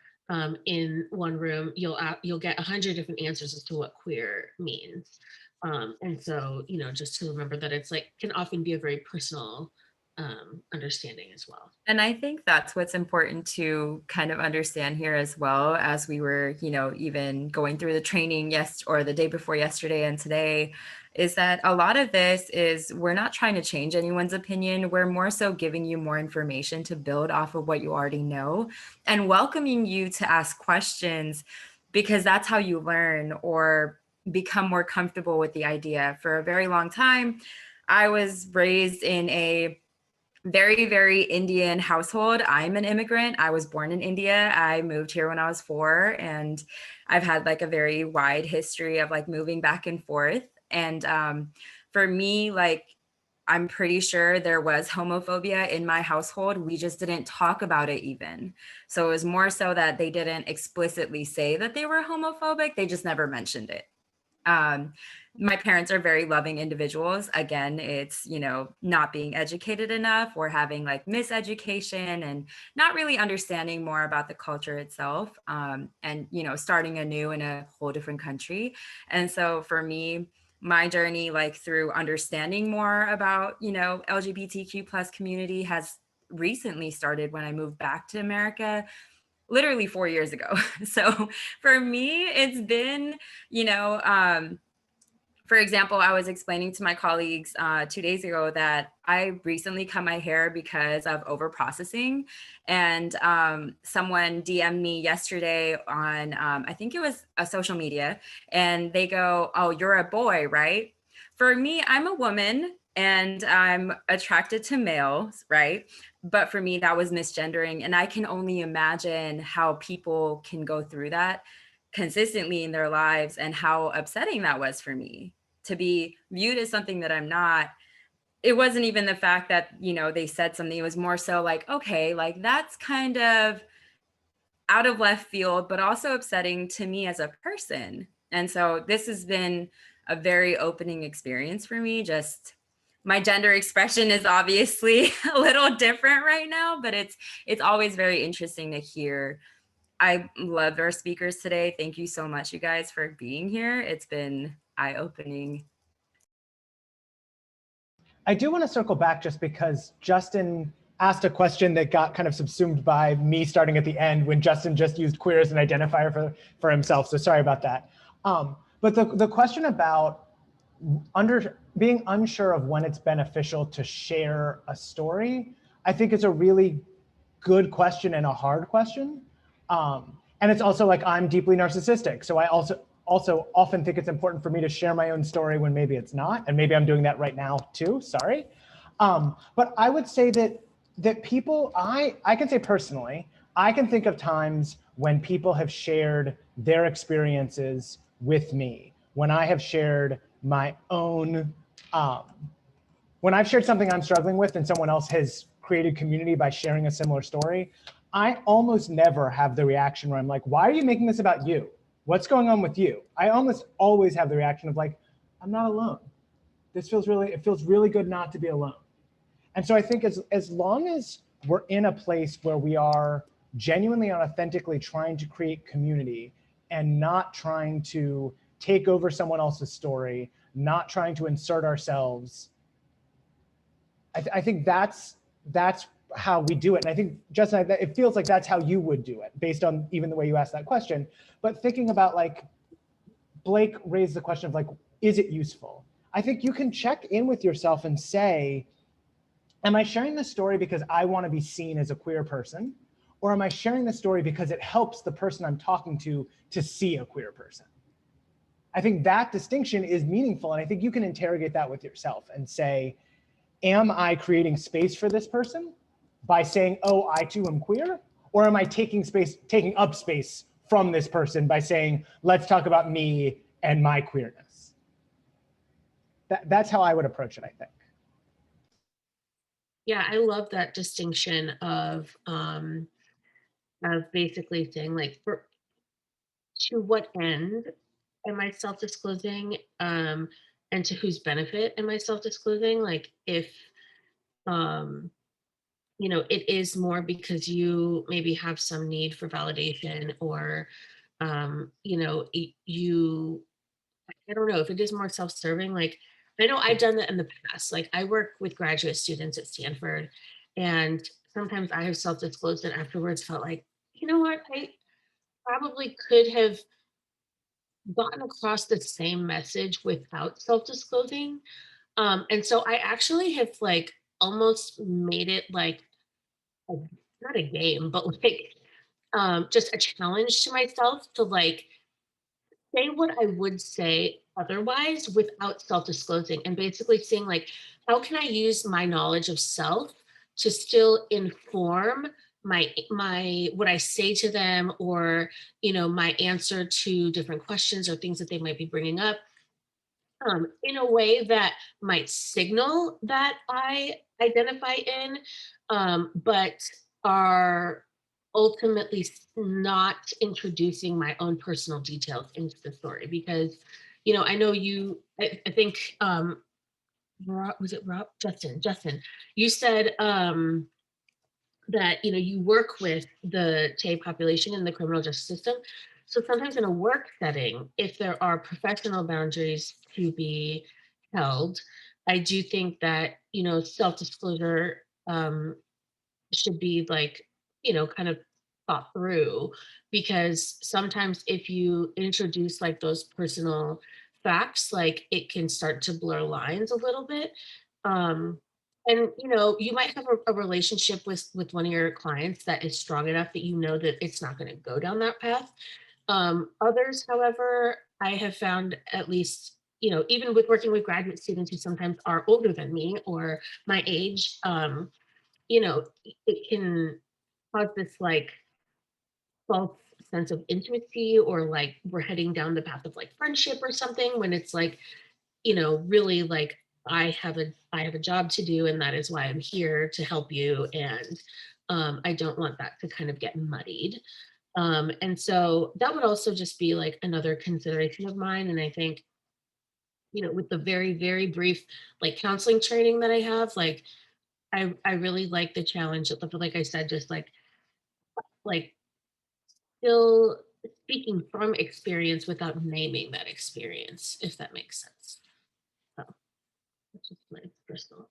in one room, you'll get 100 different answers as to what queer means. And so, just to remember that it's like can often be a very personal understanding as well. And I think that's what's important to kind of understand here as well, as we were, even going through the training or the day before yesterday and today, is that a lot of this is we're not trying to change anyone's opinion. We're more so giving you more information to build off of what you already know and welcoming you to ask questions, because that's how you learn or become more comfortable with the idea. For a very long time, I was raised in a very, very Indian household. I'm an immigrant. I was born in India. I moved here when I was 4, and I've had like a very wide history of like moving back and forth. And for me, like, I'm pretty sure there was homophobia in my household. We just didn't talk about it even. So it was more so that they didn't explicitly say that they were homophobic. They just never mentioned it. My parents are very loving individuals. Again, it's, not being educated enough or having like miseducation and not really understanding more about the culture itself. And, starting anew in a whole different country. And so for me, my journey, like through understanding more about, LGBTQ plus community has recently started when I moved back to America, literally 4 years ago. So for me, it's been, for example, I was explaining to my colleagues 2 days ago that I recently cut my hair because of overprocessing. And someone DM'd me yesterday on, I think it was a social media, and they go, "Oh, you're a boy, right?" For me, I'm a woman and I'm attracted to males, right? But for me, that was misgendering. And I can only imagine how people can go through that consistently in their lives and how upsetting that was for me to be viewed as something that I'm not. It wasn't even the fact that, they said something. It was more so like, okay, like that's kind of out of left field, but also upsetting to me as a person. And so this has been a very opening experience for me, just my gender expression is obviously a little different right now, but it's always very interesting to hear. I loved our speakers today. Thank you so much, you guys, for being here. It's been eye-opening. I do want to circle back just because Justin asked a question that got kind of subsumed by me starting at the end when Justin just used queer as an identifier for himself. So sorry about that. But the question about being unsure of when it's beneficial to share a story, I think is a really good question and a hard question. And it's also like, I'm deeply narcissistic. So I also often think it's important for me to share my own story when maybe it's not. And maybe I'm doing that right now too, sorry. But I would say that people, I can say personally, I can think of times when people have shared their experiences with me, when I have shared my own, when I've shared something I'm struggling with and someone else has created community by sharing a similar story, I almost never have the reaction where I'm like, why are you making this about you? What's going on with you? I almost always have the reaction of like, I'm not alone. It feels really good not to be alone. And so I think as long as we're in a place where we are genuinely and authentically trying to create community and not trying to take over someone else's story, not trying to insert ourselves, I think that's how we do it. And I think, Justin, it feels like that's how you would do it based on even the way you asked that question. But thinking about, like, Blake raised the question of like, is it useful? I think you can check in with yourself and say, am I sharing this story because I want to be seen as a queer person? Or am I sharing this story because it helps the person I'm talking to see a queer person? I think that distinction is meaningful. And I think you can interrogate that with yourself and say, am I creating space for this person by saying, oh, I too am queer? Or am I taking up space from this person by saying, let's talk about me and my queerness? That's how I would approach it, I think. Yeah, I love that distinction of basically saying, like, to what end am I self-disclosing, and to whose benefit am I self-disclosing? Like, if you know, it is more because you maybe have some need for validation, or you know, I don't know if it is more self-serving. Like, I know I've done that in the past. Like, I work with graduate students at Stanford, and sometimes I have self-disclosed and afterwards felt like, you know what, I probably could have gotten across the same message without self-disclosing. And so I actually have, like, almost made it like not a game, but like just a challenge to myself to, like, say what I would say otherwise without self-disclosing, and basically saying, like, how can I use my knowledge of self to still inform my what I say to them, or, you know, my answer to different questions or things that they might be bringing up, in a way that might signal that I identify in, but are ultimately not introducing my own personal details into the story. Because, you know, I know you, I think, was it Rob? Justin, you said that, you know, you work with the TAE population in the criminal justice system. So sometimes in a work setting, if there are professional boundaries to be held, I do think that, you know, self-disclosure should be, like, you know, kind of thought through, because sometimes if you introduce, like, those personal facts, like, it can start to blur lines a little bit. Um, and, you know, you might have a relationship with one of your clients that is strong enough that you know that it's not going to go down that path. Others, however, I have found, at least, you know, even with working with graduate students who sometimes are older than me or my age, you know, it can cause this, like, false sense of intimacy, or like we're heading down the path of, like, friendship or something, when it's like, you know, really, like, I have a job to do, and that is why I'm here to help you. And I don't want that to kind of get muddied. And so that would also just be, like, another consideration of mine. And I think, with the very, very brief like counseling training that I have, like I really like the challenge of, like I said, just like still speaking from experience without naming that experience, if that makes sense. So that's just my personal.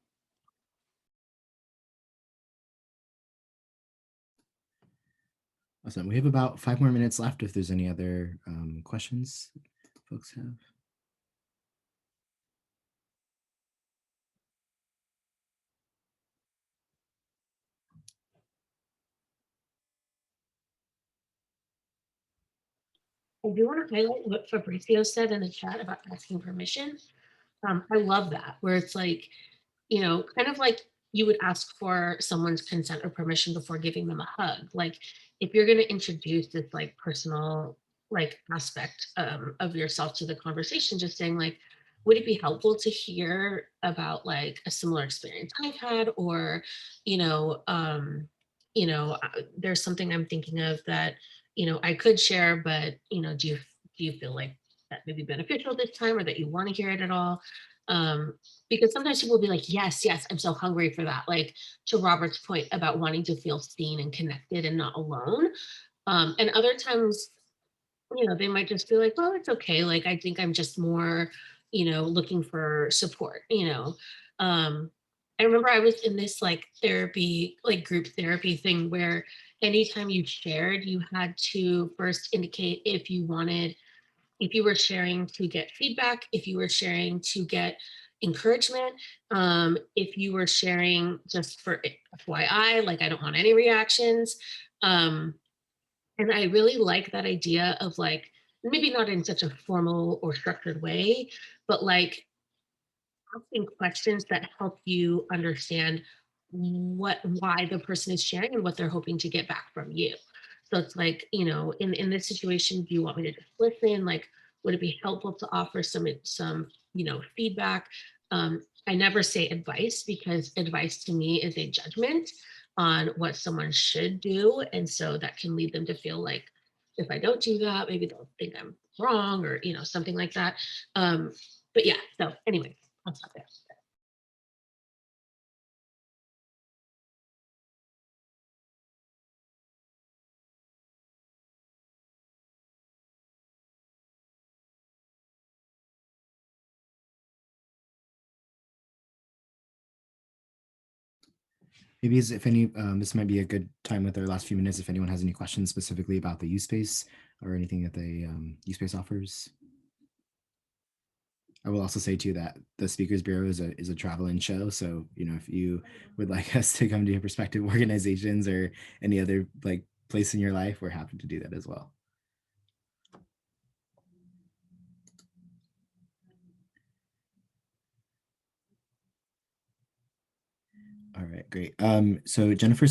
Awesome. We have about 5 more minutes left if there's any other questions folks have. I do want to highlight what Fabrizio said in the chat about asking permission. I love that, where it's like, kind of like you would ask for someone's consent or permission before giving them a hug. Like if you're going to introduce this like personal like aspect of yourself to the conversation, just saying like, would it be helpful to hear about like a similar experience I've had, or, there's something I'm thinking of that, I could share, but, do you feel like that may be beneficial this time, or that you want to hear it at all? Because sometimes people will be like, yes, I'm so hungry for that. Like to Robert's point about wanting to feel seen and connected and not alone. And other times, they might just be like, well, it's okay. Like, I think I'm just more, looking for support, I remember I was in this like therapy, like group therapy thing where anytime you shared, you had to first indicate if you were sharing to get feedback, if you were sharing to get encouragement, if you were sharing just for FYI, like I don't want any reactions. And I really like that idea of like, maybe not in such a formal or structured way, but like asking questions that help you understand why the person is sharing and what they're hoping to get back from you. So it's like, in this situation, do you want me to just listen? Like, would it be helpful to offer some feedback? I never say advice, because advice to me is a judgment on what someone should do. And so that can lead them to feel like, if I don't do that, maybe they'll think I'm wrong, or, something like that. But yeah, so anyway, I'll stop there. Maybe if any, this might be a good time with our last few minutes if anyone has any questions specifically about the U-Space or anything that the U-Space offers. I will also say too that the Speakers Bureau is a travel-in show. So, if you would like us to come to your prospective organizations or any other like place in your life, we're happy to do that as well. All right, great. So Jennifer,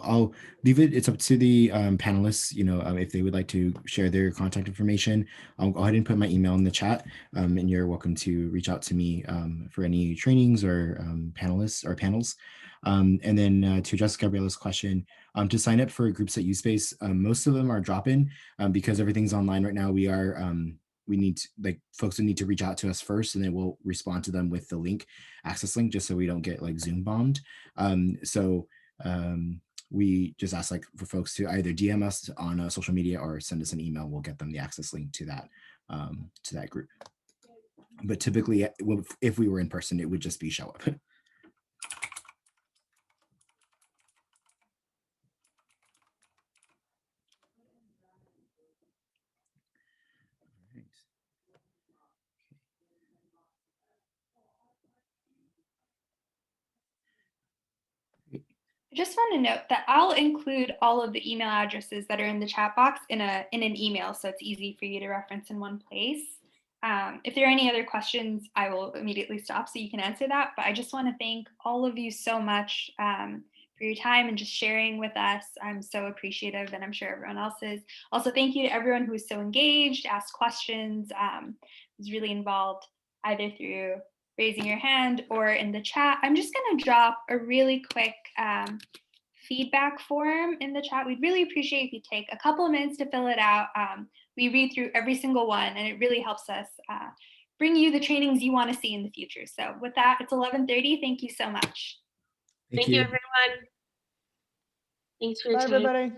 I'll leave it. It's up to the panelists, if they would like to share their contact information. I'll go ahead and put my email in the chat, and you're welcome to reach out to me for any trainings or panelists or panels. And then to address Gabriella's question, to sign up for groups at U-Space, most of them are drop-in because everything's online right now. We need to, like, folks will need to reach out to us first, and then we'll respond to them with the link, access link, just so we don't get like Zoom bombed. We just ask like for folks to either DM us on social media or send us an email. We'll get them the access link to that group. But typically, if we were in person, it would just be show up. I just want to note that I'll include all of the email addresses that are in the chat box in an email, so it's easy for you to reference in one place. If there are any other questions, I will immediately stop so you can answer that. But I just want to thank all of you so much for your time and just sharing with us. I'm so appreciative, and I'm sure everyone else is. Also, thank you to everyone who was so engaged, asked questions, was really involved, either through raising your hand or in the chat. I'm just going to drop a really quick feedback form in the chat. We'd really appreciate if you take a couple of minutes to fill it out. We read through every single one, and it really helps us bring you the trainings you want to see in the future. So with that, it's 11:30. Thank you so much. Thank you, everyone. Thanks for your Bye, time. everybody.